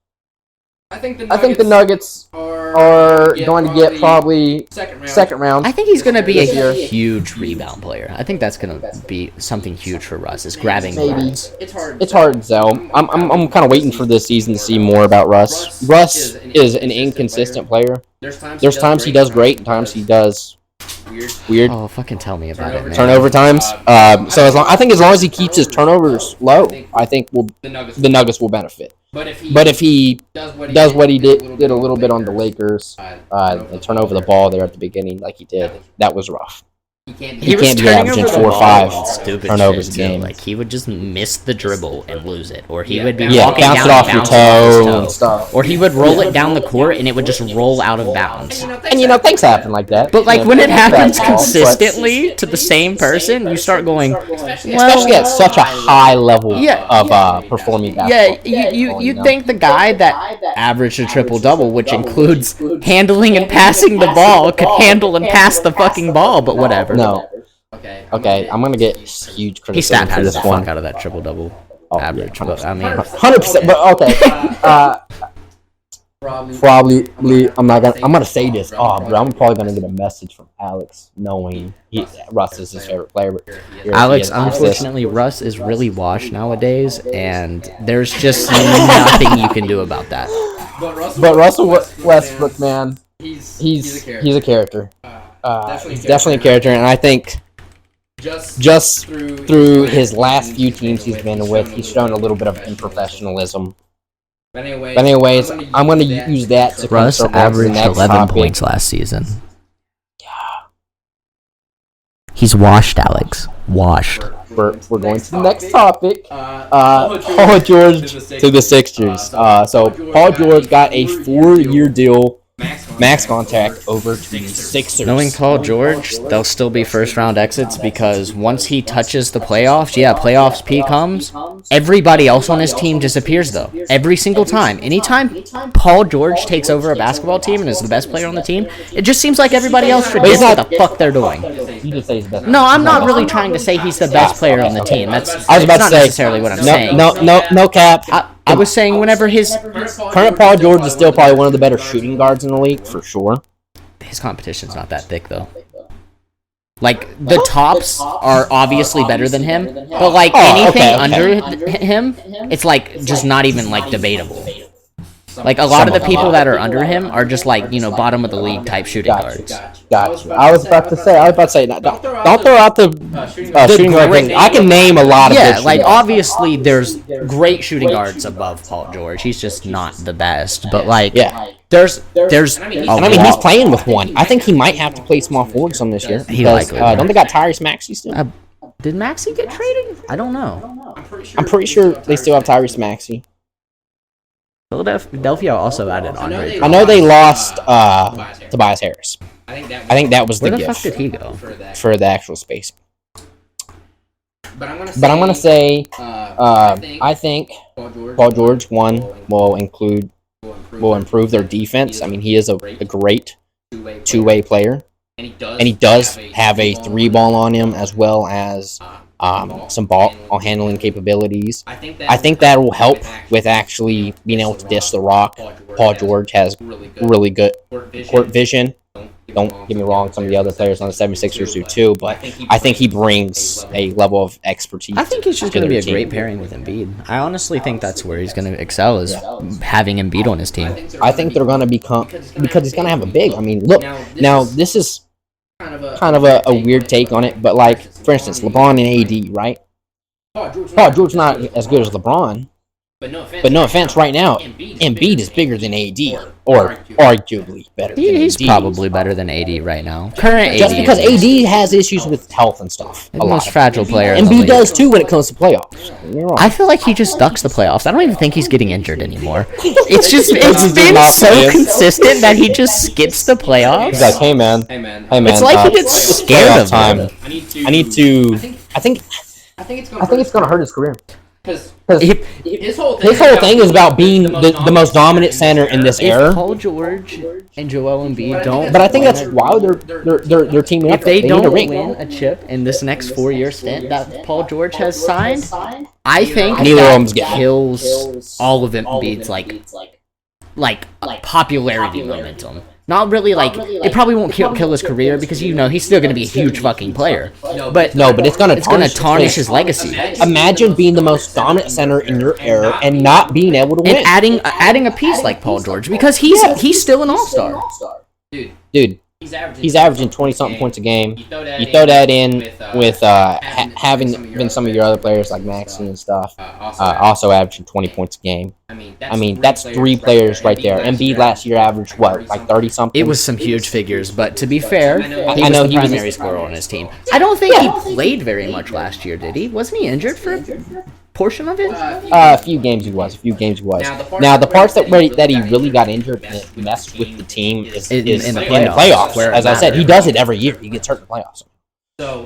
Speaker 6: the Nuggets are going to get probably second round.
Speaker 7: I think he's going to be a huge rebound player. I think that's going to be something huge for Russ, is grabbing boards.
Speaker 6: It's hard to tell. I'm kind of waiting for this season to see more about Russ. Russ is an inconsistent player. There's times he does great and times he does weird.
Speaker 7: Oh, fucking tell me about it, man.
Speaker 6: Turnover times. So I think as long as he keeps his turnovers low, I think the Nuggets will benefit. But if he does what he did a little bit on the Lakers, and turn over the ball there at the beginning like he did, that was rough. He can't be averaging 4 or 5 turnovers a game.
Speaker 7: Like he would just miss the dribble and lose it, or he would be
Speaker 6: walking
Speaker 7: down
Speaker 6: it off your toe and stuff,
Speaker 7: or he would roll it down the court and it would just roll out of bounds.
Speaker 6: And things happen like that.
Speaker 7: But like when it happens consistently to the same person, you start going,
Speaker 6: especially at such a high level of performing basketball.
Speaker 7: Yeah, you'd think the guy that averaged a triple double, which includes handling and passing the ball, could handle and pass the fucking ball, but whatever.
Speaker 6: No. Okay, I'm gonna get huge criticism.
Speaker 7: He stat
Speaker 6: for this
Speaker 7: the
Speaker 6: one.
Speaker 7: fuck out of that triple double average, but I mean
Speaker 6: 100%. But okay. Probably, I'm gonna say this. Oh, but I'm probably gonna get a message from Alex, knowing Russ is his favorite player. But
Speaker 7: Alex, unfortunately, Russ is really washed nowadays, and there's just nothing you can do about that.
Speaker 6: But Russell Westbrook, man, he's a character. He's definitely a character, and I think just through his last few teams he's been with, he's shown a little bit of unprofessionalism. But anyways, I'm going to use that to
Speaker 7: Russ averaged 11 points last season.
Speaker 6: Yeah.
Speaker 7: He's washed, Alex. Washed.
Speaker 6: We're going to the next topic. Paul George to the Sixers. So Paul George got a 4-year deal. Max contract over to the Sixers.
Speaker 7: Knowing Paul George, they'll still be first-round exits because once he touches the playoffs, playoffs P comes, everybody else on his team disappears, though. Every single time. Anytime Paul George takes over a basketball team and is the best player on the team, it just seems like everybody else forgets what the fuck they're doing.
Speaker 6: You just say he's best.
Speaker 7: No, I'm not really trying to say he's the best player on the team. That's
Speaker 6: I was about
Speaker 7: not
Speaker 6: to say,
Speaker 7: necessarily what I'm saying.
Speaker 6: No cap.
Speaker 7: I was saying whenever his
Speaker 6: current Paul George is still probably one of the better shooting guards in the league, for sure.
Speaker 7: His competition's not that thick, though. Like, the tops are obviously better than him, but, like, anything under him, it's, like, just not even, like, debatable. Like, a lot of the people that are under him are just, like, bottom of the league type shooting guards.
Speaker 6: Gotcha. I was about to say, don't throw out the shooting guard. I can name a lot of
Speaker 7: yeah, like, obviously, there's great shooting guards above Paul George. He's just not the best, but, like, there's
Speaker 6: he's playing with one. I think he might have to play small forward some this year. Don't they got Tyrese Maxey still?
Speaker 7: Did Maxey get traded? I don't know.
Speaker 6: I'm pretty sure they still have Tyrese Maxey.
Speaker 7: Philadelphia also added Andre.
Speaker 6: I know they lost Tobias Harris. I think that was
Speaker 7: Where
Speaker 6: the
Speaker 7: the
Speaker 6: gift
Speaker 7: fuck did he go?
Speaker 6: for the actual space.
Speaker 4: But I'm
Speaker 6: gonna say, I think Paul George will improve their defense. I mean, he is a great two-way player, and he does have a three ball on him as well as some ball handling capabilities. I think that will help with actually being able to dish the rock. Paul George has really good court vision. Don't get me wrong, some of the other players on the 76ers do too, but I think he brings a level of expertise.
Speaker 7: I think he's just going to be a great pairing with Embiid. I honestly think that's where he's going to excel, is having Embiid on his team.
Speaker 6: I think they're going to become, because he's going to have a big. I mean, look, now this is kind of a weird take on it, but like, for instance, LeBron and AD, right? Paul George's not as good as LeBron, but no offense, right now, Embiid is bigger than AD, or arguably better than
Speaker 7: He's
Speaker 6: AD.
Speaker 7: probably better than AD right now. Current
Speaker 6: Just
Speaker 7: AD.
Speaker 6: because AD has issues with health and stuff.
Speaker 7: The most fragile player. in the
Speaker 6: Embiid
Speaker 7: league.
Speaker 6: does too when it comes to playoffs. You're wrong.
Speaker 7: I feel like he just ducks the playoffs. I don't even think he's getting injured anymore. It's
Speaker 6: He's
Speaker 7: been
Speaker 6: not
Speaker 7: so
Speaker 6: playing.
Speaker 7: consistent that he just skips the playoffs.
Speaker 6: He's like, hey man.
Speaker 7: It's like he gets
Speaker 6: it's
Speaker 7: scared
Speaker 6: playoff
Speaker 7: of
Speaker 6: time.
Speaker 7: them.
Speaker 6: I think it's gonna hurt his career.
Speaker 4: Because
Speaker 6: His
Speaker 4: his whole
Speaker 6: thing is about being the most dominant center in this
Speaker 7: If
Speaker 6: era.
Speaker 7: Paul George and Joel Embiid don't,
Speaker 6: But I think that's why they're teaming up.
Speaker 7: if they
Speaker 6: need
Speaker 7: don't
Speaker 6: a ring.
Speaker 7: win a chip in this next 4-year stint that Paul George has signed, I think
Speaker 6: Neither of
Speaker 7: that
Speaker 6: them's getting it.
Speaker 7: kills all of Embiid's like popularity momentum. Not really, like, it probably won't kill his career because, he's still going to be a huge fucking player. But
Speaker 6: No, but it's gonna
Speaker 7: tarnish his legacy.
Speaker 6: Imagine being the most dominant center in your era and not being able to win.
Speaker 7: And adding a piece like Paul George, because he's still an all-star.
Speaker 6: Dude, he's averaging 20-something points a game. You throw that in with having been some of your other players like Maxey and stuff, also averaging 20 points a game. I mean, that's three players right there. Embiid last year averaged, what, like 30-something?
Speaker 7: It was some huge figures, but to be fair, he
Speaker 6: I
Speaker 7: was
Speaker 6: know
Speaker 7: the
Speaker 6: he was-
Speaker 7: primary scorer on his team. I don't think he played very much last year, did he? Wasn't he injured for a portion of it?
Speaker 6: A few games he was. Now, the parts that he really got injured and it messed with the team is
Speaker 7: In the
Speaker 6: in the
Speaker 7: playoffs,
Speaker 6: playoffs.
Speaker 7: where it
Speaker 6: As I said, he
Speaker 7: matters.
Speaker 6: does it every year. He gets hurt in the playoffs.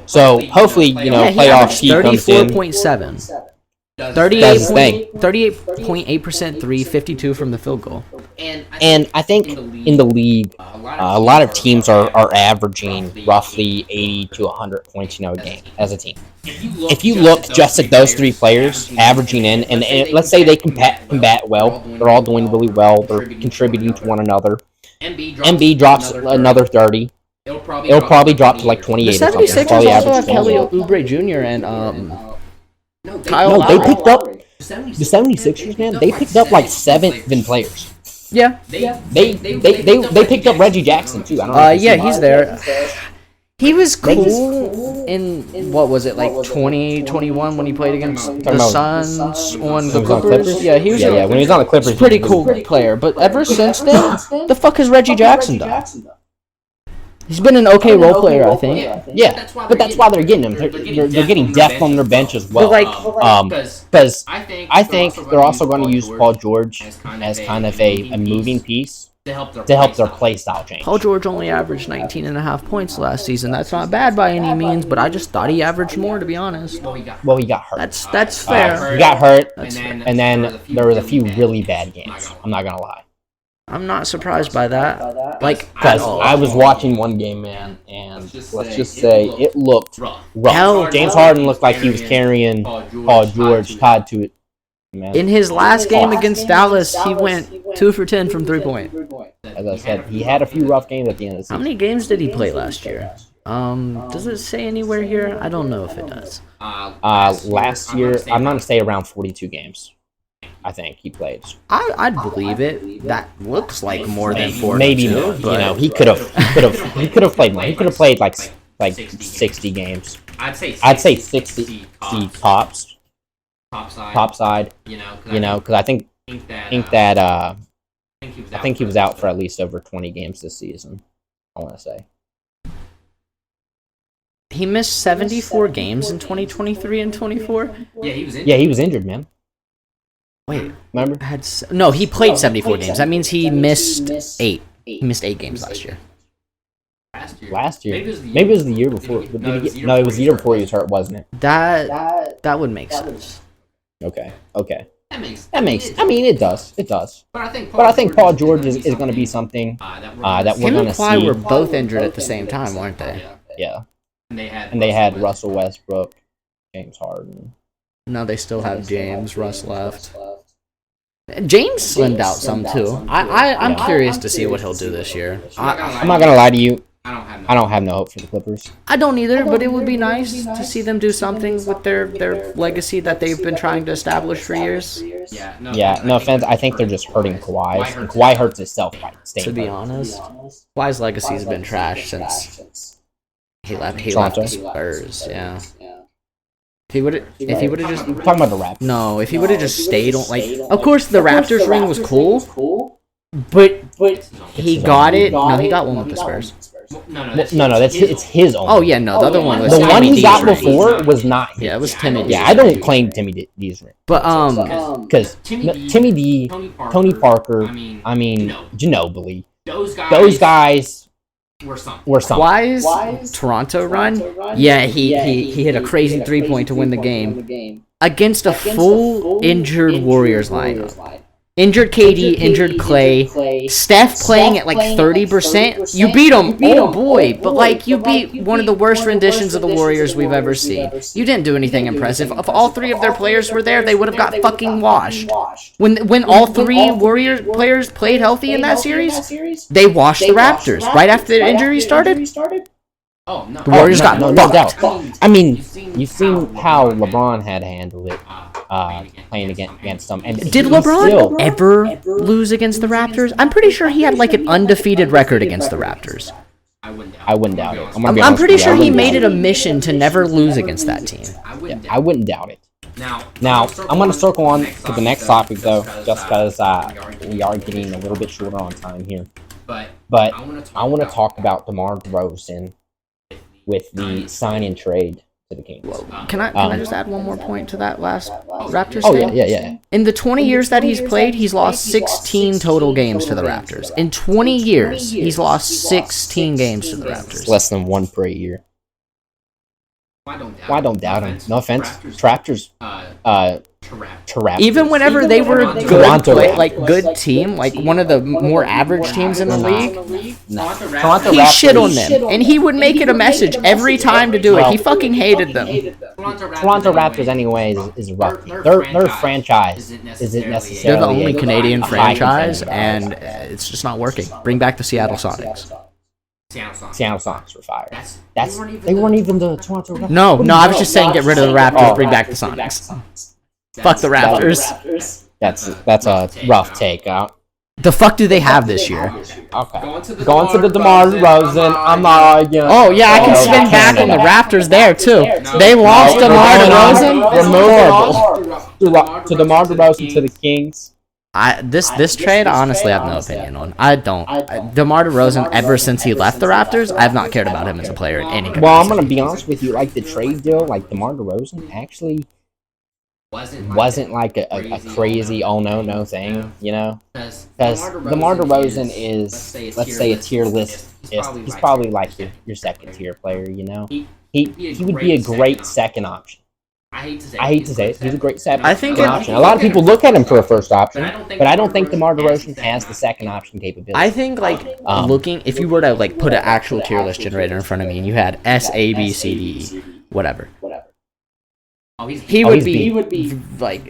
Speaker 6: So hopefully,
Speaker 7: Yeah, he
Speaker 6: playoffs
Speaker 7: averaged
Speaker 6: he comes in.
Speaker 7: 34.7.
Speaker 6: Does his thing.
Speaker 7: 38.8% three, 52 from the field goal.
Speaker 6: And I think in the league, a lot of teams are averaging roughly 80 to 100 points, a game as a team. If you look just at those three players averaging in, and let's say they combat well, they're all doing really well, they're contributing to one another. Embiid drops another 30. It'll probably drop to like 28
Speaker 7: The
Speaker 6: or something.
Speaker 7: 76ers
Speaker 6: Probably
Speaker 7: also
Speaker 6: average
Speaker 7: have Kelly
Speaker 6: 20.
Speaker 7: Oubre Jr. and Kyle
Speaker 6: No, they
Speaker 7: Lowry.
Speaker 6: picked up the 76ers, man. They picked up like 7 players.
Speaker 7: Yeah.
Speaker 6: They picked up Reggie Jackson too. I don't know if you
Speaker 7: Yeah,
Speaker 6: see
Speaker 7: he's
Speaker 6: that.
Speaker 7: there. He was cool in, what was it, like 2021 when he played against the
Speaker 6: about-
Speaker 7: Suns on the
Speaker 6: He was on
Speaker 7: Clippers? Yeah, he was
Speaker 6: Yeah, when he was on the Clippers,
Speaker 7: a pretty
Speaker 6: he was
Speaker 7: cool player. But ever since then, the fuck has Reggie Jackson done? He's been an okay role player, I think.
Speaker 6: Yeah, but that's why they're getting him. They're getting depth on their bench as well.
Speaker 7: But
Speaker 6: Because I think they're also going to use Paul George as kind of a moving piece to help their play style change.
Speaker 7: Paul George only averaged 19.5 points last season. That's not bad by any means, but I just thought he averaged more, to be honest.
Speaker 6: Well, he got hurt.
Speaker 7: That's fair.
Speaker 6: He got hurt,
Speaker 7: That's
Speaker 6: and then there was a few really bad games. I'm not gonna lie.
Speaker 7: I'm not surprised by that. Like,
Speaker 6: Because
Speaker 7: at all.
Speaker 6: I was watching one game, man, and let's just say it looked rough.
Speaker 7: Hell,
Speaker 6: James Harden looked like he was carrying Paul George tied to it. Man.
Speaker 7: In his last game against Dallas, he went 2 for 10 from 3-point.
Speaker 6: As I said, he had a few rough games at the end of the
Speaker 7: How
Speaker 6: season.
Speaker 7: many games did he play last year? Does it say anywhere here? I don't know if it does.
Speaker 6: Last year, I'm gonna say around 42 games. I think he played.
Speaker 7: I'd believe it. That looks like more than 42.
Speaker 6: Maybe more.
Speaker 7: But
Speaker 6: He could have played more. He could have played like 60 games.
Speaker 4: I'd say
Speaker 6: 60 tops. Top side. Because I think he was out for at least over 20 games this season. I want to say.
Speaker 7: he missed 74 games in 2023 and 24.
Speaker 6: Yeah, he was injured, man.
Speaker 7: Wait,
Speaker 6: Remember?
Speaker 7: no, he played 74 games. That means he missed 8. He missed 8 games last year.
Speaker 6: Last year. Maybe it was the year before. No, it was the year before he was hurt, wasn't it?
Speaker 7: That would make sense.
Speaker 6: Okay. That makes. I mean, it does. But I think Paul George is going to be something that we're
Speaker 7: Him
Speaker 6: going
Speaker 7: and
Speaker 6: to
Speaker 7: Kawhi
Speaker 6: see.
Speaker 7: were both injured at the same time, weren't they?
Speaker 6: Yeah. And they had Russell Westbrook, James Harden.
Speaker 7: No, they still have James. Russ left. James slimmed out some too. I'm curious to see what he'll do this year.
Speaker 6: I'm not going to lie to you. I don't have no hope for the Clippers.
Speaker 7: I don't either, but it would be nice to see them do something with their legacy that they've been trying to establish for years.
Speaker 6: Yeah, no offense. I think they're just hurting Kawhi. And Kawhi hurts himself by staying
Speaker 7: To be
Speaker 6: hurt.
Speaker 7: honest, Kawhi's legacy's been trash since he left
Speaker 6: Toronto?
Speaker 7: the Spurs. Yeah. If he would have just
Speaker 6: I'm talking about the Raptors.
Speaker 7: no, if he would have just stayed on of course the Raptors ring was cool, but he got it. No, he got one with the Spurs.
Speaker 6: No, it's his own.
Speaker 7: Oh yeah, no, the other one was
Speaker 6: The one
Speaker 7: Timmy
Speaker 6: he got
Speaker 7: D's ring.
Speaker 6: before was not his.
Speaker 7: Yeah, it was Timmy D's.
Speaker 6: Yeah, I don't claim Timmy D's ring.
Speaker 7: But
Speaker 6: Because Timmy D, Tony Parker, I mean, Ginobili, those guys were something.
Speaker 7: Kawhi's Toronto run, yeah, he hit a crazy 3-point to win the game against a full injured Warriors lineup. Injured KD, injured Clay, Steph playing at like 30%. You beat him, oh boy! But you beat one of the worst renditions of the Warriors we've ever seen. You didn't do anything impressive. If all three of their players were there, they would have got fucking washed. When all three Warriors players played healthy in that series, they washed the Raptors right after the injury started. The Warriors got
Speaker 6: no doubt. I mean, you've seen how LeBron had to handle it. Playing against them. And
Speaker 7: did LeBron ever lose against the Raptors? I'm pretty sure he had an undefeated record against the Raptors.
Speaker 6: I wouldn't doubt it.
Speaker 7: I'm pretty sure he made it a mission to never lose against that team.
Speaker 6: Yeah, I wouldn't doubt it. Now, I'm going to circle on to the next topic, though, just because we are getting a little bit shorter on time here. But I want to talk about DeMar DeRozan with the sign and trade to the Kings.
Speaker 7: Can I just add one more point to that last Raptors
Speaker 6: thing?
Speaker 7: thing?
Speaker 6: Yeah.
Speaker 7: In the 20 years that he's played, he's lost 16 total games to the Raptors. In 20 years, he's lost 16 games to the Raptors.
Speaker 6: Less than one per year. Well, I don't doubt him. No offense. Raptors.
Speaker 7: Even whenever they were a good team, one of the more average teams in the league, he shit on them, and he would make it a message every time to do it. He fucking hated them.
Speaker 6: Toronto Raptors, anyways, is a rough team. Their franchise isn't necessarily.
Speaker 7: They're the only Canadian franchise, and it's just not working. Bring back the Seattle Sonics.
Speaker 6: Seattle Sonics were fired. They weren't even the Toronto Raptors.
Speaker 7: No, I was just saying get rid of the Raptors, bring back the Sonics. Fuck the Raptors.
Speaker 6: That's a rough take.
Speaker 7: The fuck do they have this year?
Speaker 6: Okay. Going to the DeMar DeRozan. I'm not arguing.
Speaker 7: Oh yeah, I can spin back on the Raptors there too. They lost DeMar DeRozan.
Speaker 6: Removed to DeMar DeRozan to the Kings.
Speaker 7: This trade, honestly, I have no opinion on. I don't. DeMar DeRozan, ever since he left the Raptors, I have not cared about him as a player in any capacity.
Speaker 6: Well, I'm gonna be honest with you. The trade deal, DeMar DeRozan actually wasn't a crazy no thing, because DeMar DeRozan is, let's say, a tier list. He's probably your second tier player. He would be a great second option. I hate to say it. He's a great second option. A lot of people look at him for a first option, but I don't think DeMar DeRozan has the second option capability.
Speaker 7: I think looking, if you were to put an actual tier list generator in front of me and you had S, A, B, C, D, E, whatever. He would be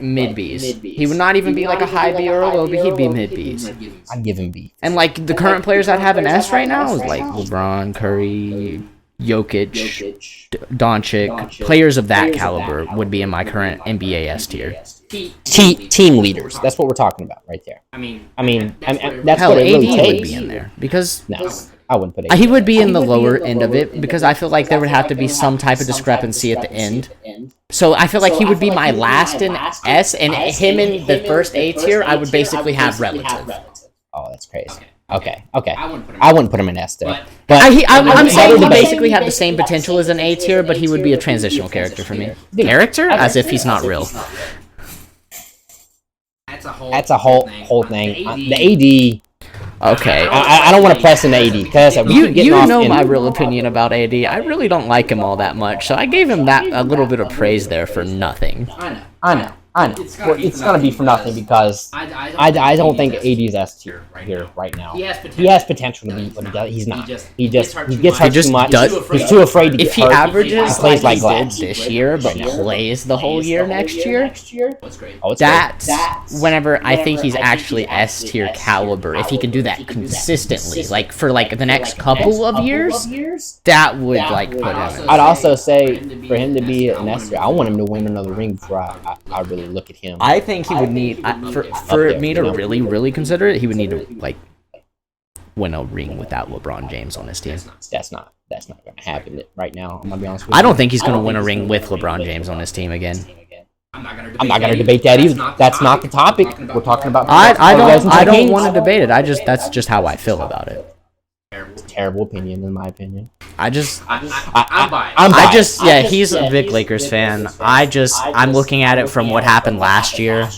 Speaker 7: mid B's. He would not even be a high B or a low B. He'd be mid B's.
Speaker 6: I'd give him B.
Speaker 7: And the current players that have an S right now is LeBron, Curry, Jokic, Doncic. Players of that caliber would be in my current NBA S tier.
Speaker 6: Team leaders. That's what we're talking about right there. I mean, that's
Speaker 7: hell,
Speaker 6: what it really
Speaker 7: AD
Speaker 6: takes.
Speaker 7: would be in there because
Speaker 6: no, I wouldn't put AD.
Speaker 7: He would be in the lower end of it because I feel there would have to be some type of discrepancy at the end. So I feel he would be my last in S, and him in the first A tier, I would basically have relative.
Speaker 6: Oh, that's crazy. Okay. I wouldn't put him in S though. But
Speaker 7: I'm saying he basically had the same potential as an A tier, but he would be a transitional character for me. Character? As if he's not real.
Speaker 6: That's a whole thing. The AD.
Speaker 7: Okay.
Speaker 6: I don't want to press into AD because
Speaker 7: You know my real opinion about AD. I really don't like him all that much, so I gave him that a little bit of praise there for nothing.
Speaker 6: I know. It's gonna be for nothing because I don't think AD is S tier here right now. He has potential to be, but he's not. He gets hurt too much. He's too afraid to get
Speaker 7: If he
Speaker 6: hurt.
Speaker 7: averages
Speaker 6: plays
Speaker 7: like
Speaker 6: like
Speaker 7: he did
Speaker 6: glass
Speaker 7: this year, but plays the whole year next year,
Speaker 6: Oh, it's
Speaker 7: that's whenever I think he's actually S tier caliber. If he can do that consistently, like for like the next couple of years, that would like put him in.
Speaker 6: I'd also say for him to be an S tier, I want him to win another ring before I really look at him.
Speaker 7: I think he would need for me to really consider it. He would need to like win a ring without LeBron James on his team.
Speaker 6: That's not going to happen right now. I'm gonna be honest with you.
Speaker 7: I don't think he's going to win a ring with LeBron James on his team again.
Speaker 6: I'm not going to debate that either. That's not the topic. We're talking about.
Speaker 7: I don't want to debate it. That's just how I feel about it.
Speaker 6: Terrible opinion, in my opinion.
Speaker 7: He's a big Lakers fan. I'm looking at it from what happened last year.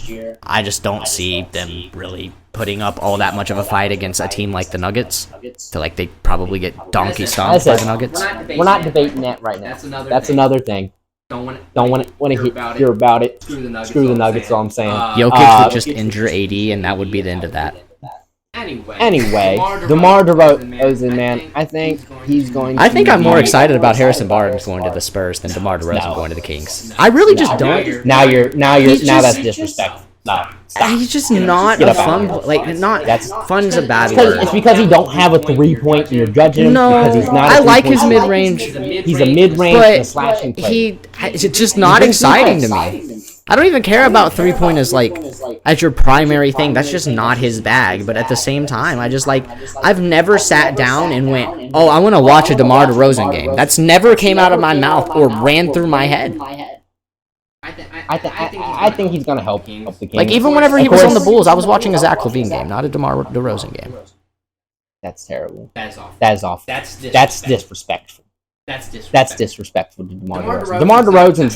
Speaker 7: I just don't see them really putting up all that much of a fight against a team like the Nuggets. So like they probably get donkey stomped by the Nuggets.
Speaker 6: We're not debating that right now. That's another thing. Don't want to hear about it. Screw the Nuggets. All I'm saying.
Speaker 7: Jokic would just injure AD, and that would be the end of that.
Speaker 6: Anyway, DeMar DeRozan, man, I think he's going to...
Speaker 7: I think I'm more excited about Harrison Barnes going to the Spurs than DeMar DeRozan going to the Kings. I really just don't.
Speaker 6: Now that's disrespectful. No.
Speaker 7: He's just not a fun... fun's a bad word.
Speaker 6: It's because he don't have a 3-point and you're judging him because he's not
Speaker 7: I like his mid-range.
Speaker 6: He's a mid-range and a slashing player.
Speaker 7: It's just not exciting to me. I don't even care about 3-point as your primary thing. That's just not his bag. But at the same time, I've never sat down and went, oh, I want to watch a DeMar DeRozan game. That's never came out of my mouth or ran through my head.
Speaker 6: I think he's gonna help the Kings.
Speaker 7: Like even whenever he was on the Bulls, I was watching a Zach LaVine game, not a DeMar DeRozan game.
Speaker 6: That's terrible.
Speaker 4: That is awful.
Speaker 6: That is awful.
Speaker 4: That's
Speaker 6: disrespectful.
Speaker 4: That's
Speaker 6: disrespectful to DeMar DeRozan. DeMar DeRozan's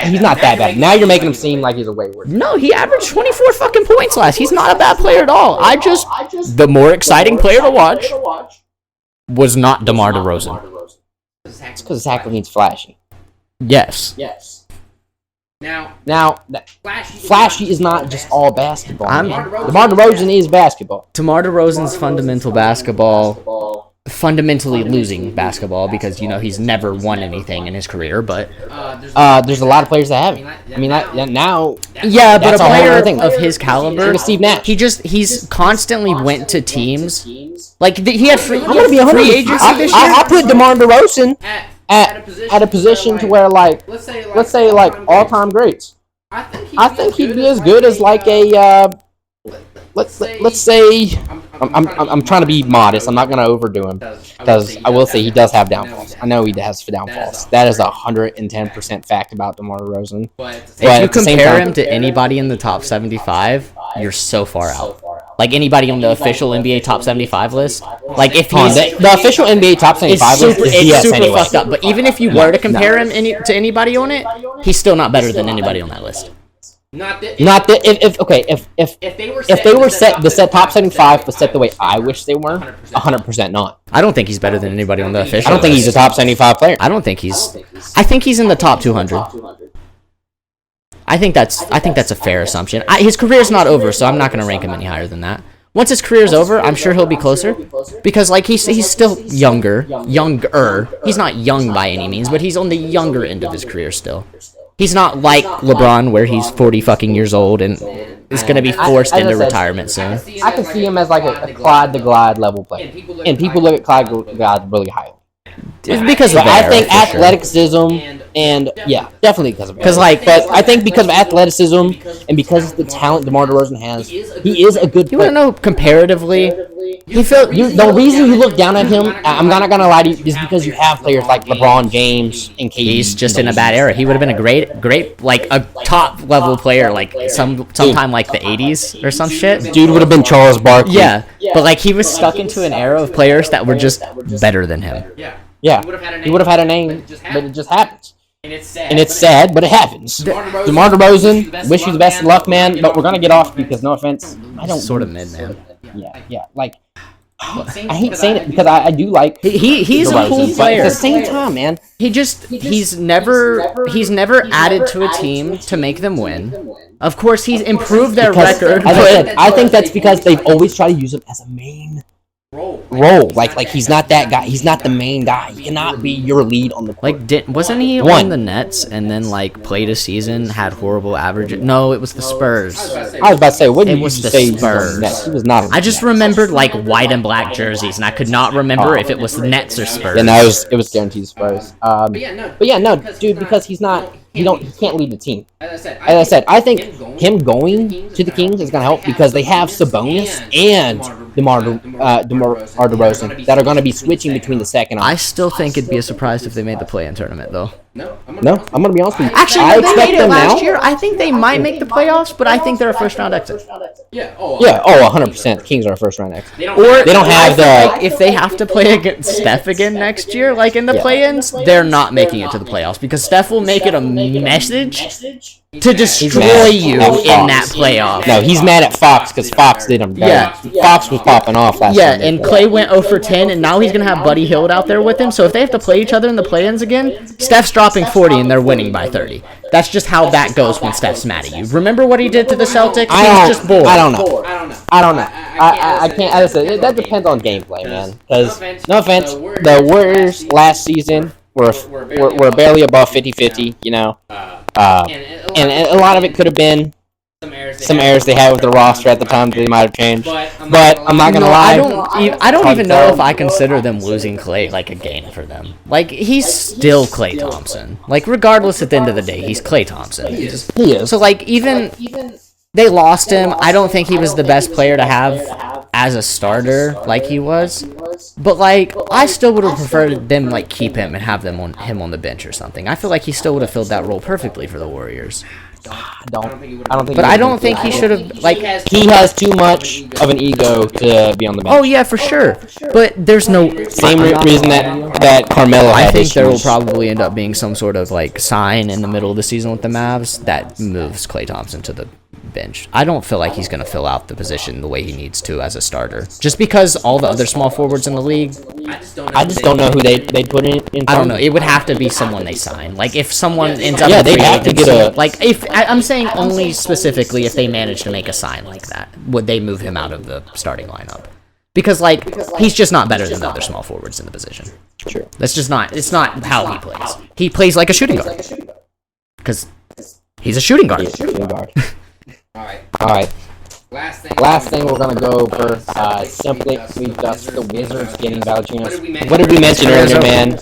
Speaker 6: he's not that bad. Now you're making him seem like he's a wayward.
Speaker 7: No, he averaged 24 fucking points last. He's not a bad player at all. The more exciting player to watch was not DeMar DeRozan.
Speaker 6: It's because Zach LaVine's flashy.
Speaker 7: Yes.
Speaker 6: Now, flashy is not just all basketball. DeMar DeRozan is basketball.
Speaker 7: DeMar DeRozan's fundamental basketball, fundamentally losing basketball because he's never won anything in his career. But
Speaker 6: there's a lot of players that haven't. I mean, now.
Speaker 7: Yeah, but a player of his caliber,
Speaker 6: Steve Nash.
Speaker 7: He's constantly went to teams like he had free agency this year.
Speaker 6: I put DeMar DeRozan at a position to where let's say all-time greats. I think he'd be as good as like a let's say I'm trying to be modest. I'm not going to overdo him because I will say he does have downfalls. I know he has downfalls. That is 110% fact about DeMar DeRozan.
Speaker 7: But if you compare him to anybody in the top 75, you're so far out. Like anybody on the official NBA top 75 list, like if he's
Speaker 6: the official NBA top 75 list is
Speaker 7: super
Speaker 6: anyway.
Speaker 7: fucked up. But even if you were to compare him to anybody on it, he's still not better than anybody on that list.
Speaker 6: If they were set the top 75 but set the way I wish they were, 100% not.
Speaker 7: I don't think he's better than anybody on the official.
Speaker 6: I don't think he's a top 75 player.
Speaker 7: I think he's in the top 200. I think that's a fair assumption. His career's not over, so I'm not going to rank him any higher than that. Once his career's over, I'm sure he'll be closer because he's still younger. He's not young by any means, but he's on the younger end of his career still. He's not like LeBron where he's 40 fucking years old and is going to be forced into retirement soon.
Speaker 6: I can see him as like a Clyde the Glide level player, and people look at Clyde the Glide really highly.
Speaker 7: It's because of
Speaker 6: I think athleticism and definitely because of it. But I think because of athleticism and because of the talent DeMar DeRozan has, he is a good player.
Speaker 7: You want to know comparatively?
Speaker 6: The reason you look down at him, I'm not gonna lie to you, is because you have players like LeBron James and KD.
Speaker 7: He's just in a bad era. He would have been a great like a top level player like sometime like the 80s or some shit.
Speaker 6: Dude would have been Charles Barkley.
Speaker 7: Yeah, but like he was stuck into an era of players that were just better than him.
Speaker 6: Yeah, he would have had a name, but it just happens. And it's sad, but it happens. DeMar DeRozan, wish you the best of luck, man. But we're gonna get off because, no offense, I don't.
Speaker 7: Sort of mid, man.
Speaker 6: Yeah. Like I hate saying it because I do like
Speaker 7: He's a cool
Speaker 6: DeRozan, but
Speaker 7: player.
Speaker 6: at the same time, man,
Speaker 7: He's never added to a team to make them win. Of course, he's improved their
Speaker 6: because,
Speaker 7: record.
Speaker 6: as I said, I think that's because they've always tried to use him as a main role. Like he's not that guy. He's not the main guy. He cannot be your lead on the court.
Speaker 7: Wasn't he on the Nets and then like played a season, had horrible average? No, it was the Spurs.
Speaker 6: I was about to say, what did
Speaker 7: It
Speaker 6: you
Speaker 7: was the
Speaker 6: say? He was on
Speaker 7: Spurs.
Speaker 6: the Nets? He was not. On the
Speaker 7: I just
Speaker 6: Nets.
Speaker 7: remembered like white and black jerseys, and I could not remember if it was the Nets or Spurs.
Speaker 6: Yeah, no, it was guaranteed Spurs. But yeah, no, dude, because he can't lead the team. As I said, I think him going to the Kings is going to help because they have Sabonis and DeMar DeRozan that are going to be switching between the second.
Speaker 7: I still think it'd be a surprise if they made the play-in tournament, though.
Speaker 6: No, I'm going to be honest with you.
Speaker 7: Actually,
Speaker 6: I
Speaker 7: no, they
Speaker 6: expect
Speaker 7: made it
Speaker 6: them
Speaker 7: last
Speaker 6: now.
Speaker 7: year. I think they might make the playoffs, but I think they're a first-round exit.
Speaker 6: Yeah, 100%. The Kings are a first-round exit.
Speaker 7: Or
Speaker 6: They don't have the.
Speaker 7: like, if they have to play against Steph again next year, like in the play-ins, they're not making it to the playoffs because Steph will make it a message to destroy
Speaker 6: mad
Speaker 7: you
Speaker 6: at
Speaker 7: in
Speaker 6: Fox.
Speaker 7: that playoff.
Speaker 6: No, he's mad at Fox because Fox did him dirty.
Speaker 7: Yeah.
Speaker 6: Fox was popping off last
Speaker 7: Yeah,
Speaker 6: Sunday.
Speaker 7: and Clay went 0 for 10, and now he's going to have Buddy Hield out there with him. So if they have to play each other in the play-ins again, Steph's dropping 40 and they're winning by 30. That's just how that goes when Steph's mad at you. Remember what he did to the Celtics? He's just bored.
Speaker 6: I don't know. I can't. As I said, that depends on gameplay, man. Because, no offense, the Warriors last season were barely above 50-50, you know. And a lot of it could have been some errors they had with the roster at the time that they might have changed. But I'm not gonna lie.
Speaker 7: I don't even know if I consider them losing Clay like a gain for them. Like, he's still Clay Thompson. Like, regardless at the end of the day, he's Clay Thompson.
Speaker 6: He is.
Speaker 7: So, like, even they lost him. I don't think he was the best player to have as a starter like he was. But, like, I still would have preferred them, like, keep him and have him on the bench or something. I feel like he still would have filled that role perfectly for the Warriors.
Speaker 6: I don't think.
Speaker 7: But I don't think he should have, like...
Speaker 6: He has too much of an ego to be on the bench.
Speaker 7: Oh, yeah, for sure. But there's no...
Speaker 6: Same reason that Carmelo had
Speaker 7: I think there will
Speaker 6: issues.
Speaker 7: probably end up being some sort of, like, sign in the middle of the season with the Mavs that moves Klay Thompson to the bench. I don't feel like he's going to fill out the position the way he needs to as a starter. Just because all the other small forwards in the league...
Speaker 6: I just don't know who they'd put in.
Speaker 7: I don't know. It would have to be someone they sign. Like, if someone ends up...
Speaker 6: Yeah,
Speaker 7: in
Speaker 6: they'd
Speaker 7: free
Speaker 6: have to
Speaker 7: agency,
Speaker 6: get a...
Speaker 7: Like, if... I'm saying only specifically if they manage to make a sign like that. Would they move him out of the starting lineup? Because, like, he's just not better than the other small forwards in the position.
Speaker 6: True.
Speaker 7: That's just not... It's not how he plays. He plays like a shooting guard. Because he's a shooting guard.
Speaker 6: Alright. Last thing we're gonna go over, simply just the Wizards getting Valanciunas. What did we mention earlier, man?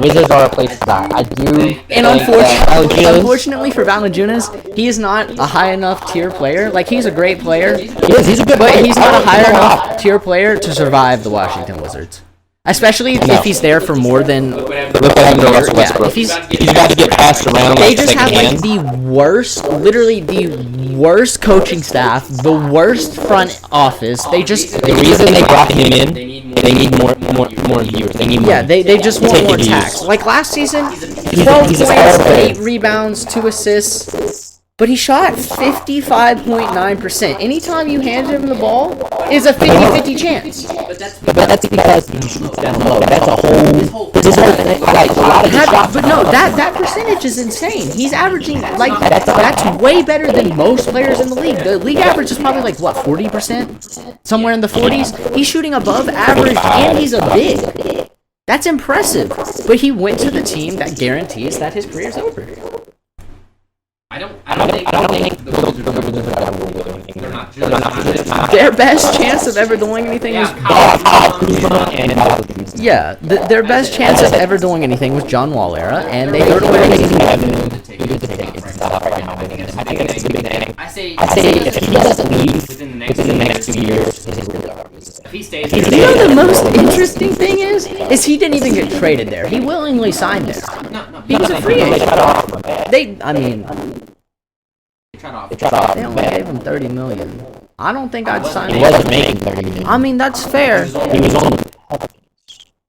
Speaker 6: Wizards are a place to die. I do.
Speaker 7: And unfortunately for Valanciunas, he is not a high enough tier player. Like, he's a great player.
Speaker 6: He's a good player.
Speaker 7: But he's not a higher enough tier player to survive the Washington Wizards. Especially if he's there for more than...
Speaker 6: Look what happened to Russell Westbrook.
Speaker 7: If he's
Speaker 6: about to get passed around
Speaker 7: they
Speaker 6: like
Speaker 7: just have,
Speaker 6: second
Speaker 7: like, the worst, literally the worst coaching staff, the worst front office. They just...
Speaker 6: The reason they brought him in, they need more viewers. They need more.
Speaker 7: Yeah, they just want more
Speaker 6: views.
Speaker 7: tax. Like, last season, 12 points, 8 rebounds, 2 assists. But he shot 55.9%. Anytime you hand him the ball, is a 50-50 chance.
Speaker 6: But that's because he shoots down low. That's a whole... This whole thing, like, a lot of the shots...
Speaker 7: But no, that percentage is insane. He's averaging, like, that's way better than most players in the league. The league average is probably, like, what, 40%? Somewhere in the 40s? He's shooting above average, and he's a big. That's impressive. But he went to the team that guarantees that his career's over.
Speaker 4: I don't think the Wizards are anything. They're not just
Speaker 7: Their best chance of ever doing anything was... Yeah, their best chance of ever doing anything was John Wall era, and they threw it away.
Speaker 6: I think that's the big thing.
Speaker 4: I say
Speaker 6: if he doesn't leave within the next 2 years,
Speaker 4: if he stays
Speaker 7: You know the most interesting thing is he didn't even get traded there. He willingly signed there. He was a free agent. They only gave him $30 million. I don't think I'd sign
Speaker 6: he
Speaker 7: him.
Speaker 6: wasn't making 30 million.
Speaker 7: I mean, that's fair.
Speaker 6: He was on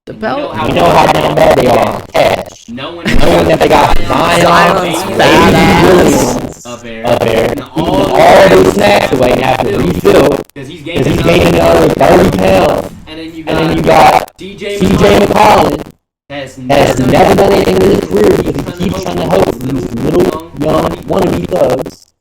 Speaker 7: The Pelicans.
Speaker 6: You know how damn bad they are on cash.
Speaker 4: knowing
Speaker 6: That they got
Speaker 7: Zion's
Speaker 6: Zion's
Speaker 4: up there,
Speaker 6: up there,
Speaker 4: and
Speaker 6: all those snacks away and have to refill
Speaker 4: because he's
Speaker 6: because he's gaining another 30 pounds. TJ McCollin has never done anything in his career because he keeps trying to host these little young wannabe thugs.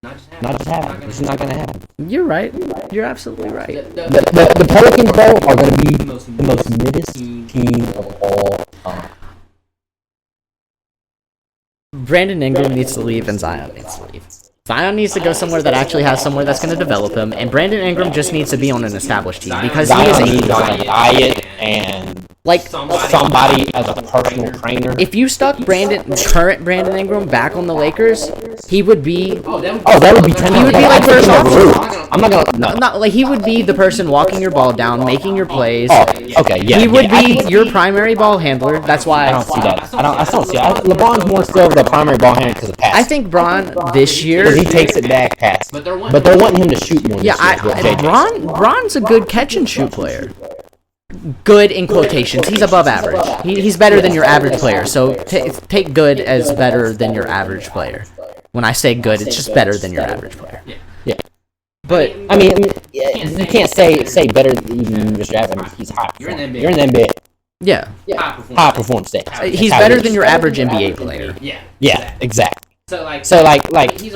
Speaker 6: Not just happen. It's not going to happen.
Speaker 7: You're right. You're absolutely right.
Speaker 6: The Pelicans, though, are going to be the most middest team of all time.
Speaker 7: Brandon Ingram needs to leave and Zion needs to leave. Zion needs to go somewhere that actually has somewhere that's going to develop him, and Brandon Ingram just needs to be on an established team because he is
Speaker 6: Zion needs on a diet and
Speaker 7: like
Speaker 6: somebody as a personal trainer.
Speaker 7: if you stuck current Brandon Ingram back on the Lakers, he would be.
Speaker 6: That would be 10.
Speaker 7: He would be like first option.
Speaker 6: I'm not gonna. No.
Speaker 7: Not like he would be the person walking your ball down, making your plays.
Speaker 6: Oh, okay, yeah.
Speaker 7: He would be your primary ball handler. That's why
Speaker 6: I don't see that. I don't see it. LeBron's more still the primary ball handler because of pass.
Speaker 7: I think Bron this year.
Speaker 6: He takes it back pass. But they're wanting him to shoot more.
Speaker 7: Yeah, Bron's a good catch and shoot player. Good in quotations. He's above average. He's better than your average player. So take good as better than your average player. When I say good, it's just better than your average player.
Speaker 6: Yeah.
Speaker 7: But
Speaker 6: I mean, you can't say better than even just your average. He's high. You're in the NBA.
Speaker 7: Yeah.
Speaker 6: High performance state.
Speaker 7: He's better than your average NBA player.
Speaker 6: Yeah, exactly. So I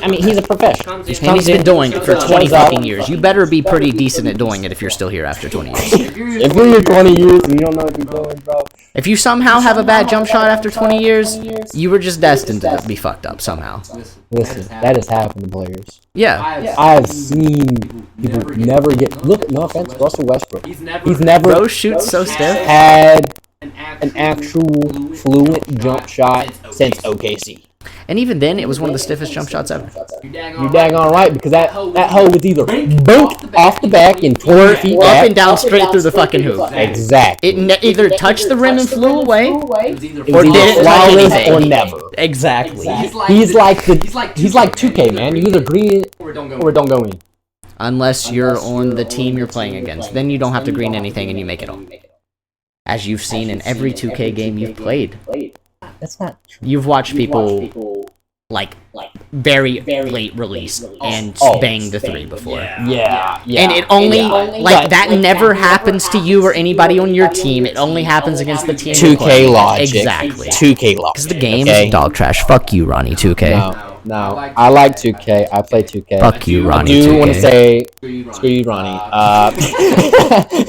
Speaker 6: mean, he's a professional.
Speaker 7: And he's been doing it for 20 fucking years. You better be pretty decent at doing it if you're still here after 20 years.
Speaker 6: If you're here 20 years and you don't know what you're doing, bro.
Speaker 7: If you somehow have a bad jump shot after 20 years, you were just destined to be fucked up somehow.
Speaker 6: Listen, that has happened to players.
Speaker 7: Yeah.
Speaker 6: I've seen people never get. Look, no offense, Russell Westbrook. He's never.
Speaker 7: Bro shoots so stiff.
Speaker 6: Had an actual fluent jump shot since OKC.
Speaker 7: And even then, it was one of the stiffest jump shots ever.
Speaker 6: You're daggone right, because that hoe was either bonked off the back and 20 feet
Speaker 7: Up
Speaker 6: back.
Speaker 7: and down straight through the fucking hoop.
Speaker 6: Exactly.
Speaker 7: It either touched the rim and flew away,
Speaker 6: It
Speaker 7: or
Speaker 6: was
Speaker 7: didn't
Speaker 6: either
Speaker 7: touch
Speaker 6: flawless
Speaker 7: anything.
Speaker 6: or never.
Speaker 7: Exactly.
Speaker 6: He's like 2K, man. You either green it or don't go in.
Speaker 7: Unless you're on the team you're playing against. Then you don't have to green anything and you make it all. As you've seen in every 2K game you've played.
Speaker 6: That's not true.
Speaker 7: You've watched people like very late release and bang the three before.
Speaker 6: Yeah.
Speaker 7: And it only like that never happens to you or anybody on your team. It only happens against the team.
Speaker 6: 2K logic.
Speaker 7: Exactly.
Speaker 6: 2K logic.
Speaker 7: Because the game is dog trash. Fuck you, Ronnie 2K.
Speaker 6: No, I like 2K. I play 2K.
Speaker 7: Fuck you, Ronnie.
Speaker 6: I do
Speaker 7: 2K.
Speaker 6: want to say, screw you, Ronnie.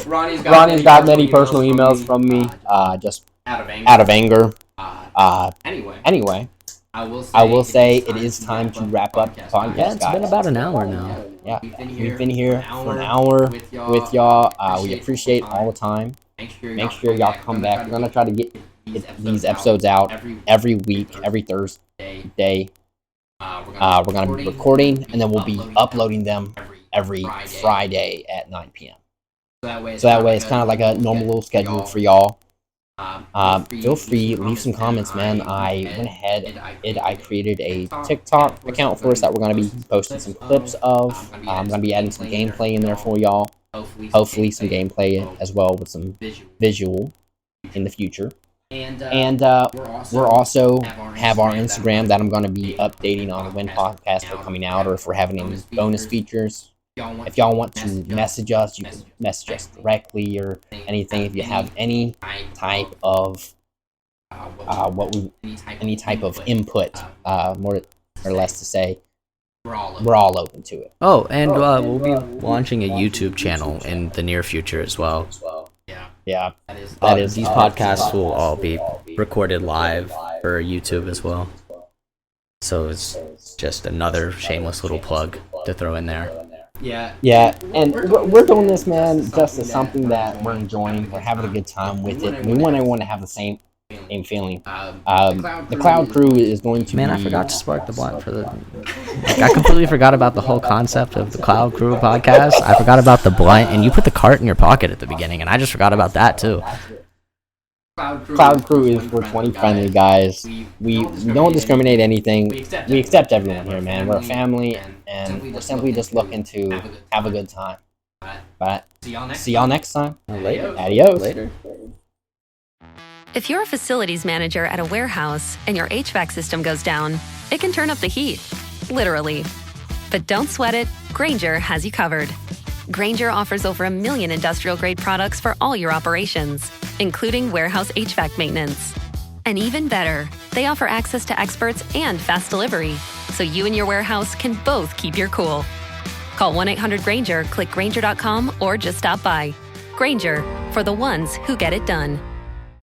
Speaker 6: Ronnie's got many personal emails from me, just out of anger. Anyway, I will say it is time to wrap up the podcast.
Speaker 7: Yeah, it's been about an hour now.
Speaker 6: Yeah, we've been here for an hour with y'all. We appreciate all the time. Make sure y'all come back. We're gonna try to get these episodes out every week, every Thursday. We're gonna be recording, and then we'll be uploading them every Friday at 9 p.m. So that way, it's kind of like a normal little schedule for y'all. Feel free, leave some comments, man. I went ahead and I created a TikTok account for us that we're going to be posting some clips of. I'm going to be adding some gameplay in there for y'all. Hopefully some gameplay as well with some visual in the future. And we're also have our Instagram that I'm going to be updating on when podcasts are coming out or if we're having any bonus features. If y'all want to message us, you can message us directly or anything. If you have any type of any type of input, more or less to say, we're all open to it.
Speaker 7: Oh, and we'll be launching a YouTube channel in the near future as well.
Speaker 6: Yeah,
Speaker 7: These podcasts will all be recorded live for YouTube as well. So it's just another shameless little plug to throw in there.
Speaker 6: Yeah, and we're doing this, man, just as something that we're enjoying. We're having a good time with it. We want everyone to have the same feeling. The Cloud Crew is going to
Speaker 7: I forgot to spark the blunt for the... I completely forgot about the whole concept of the Cloud Crew podcast. I forgot about the blunt, and you put the cart in your pocket at the beginning, and I just forgot about that, too.
Speaker 6: Cloud Crew is for 20 friendly guys. We don't discriminate anything. We accept everyone here, man. We're a family, and we're simply just looking to have a good time. But see y'all next time.
Speaker 7: Later.
Speaker 6: Adios.
Speaker 7: Later.
Speaker 9: If you're a facilities manager at a warehouse and your HVAC system goes down, it can turn up the heat, literally. But don't sweat it, Grainger has you covered. Grainger offers over 1 million industrial-grade products for all your operations, including warehouse HVAC maintenance. And even better, they offer access to experts and fast delivery, so you and your warehouse can both keep your cool. Call 1-800-GRAINGER, click Grainger.com, or just stop by. Grainger, for the ones who get it done.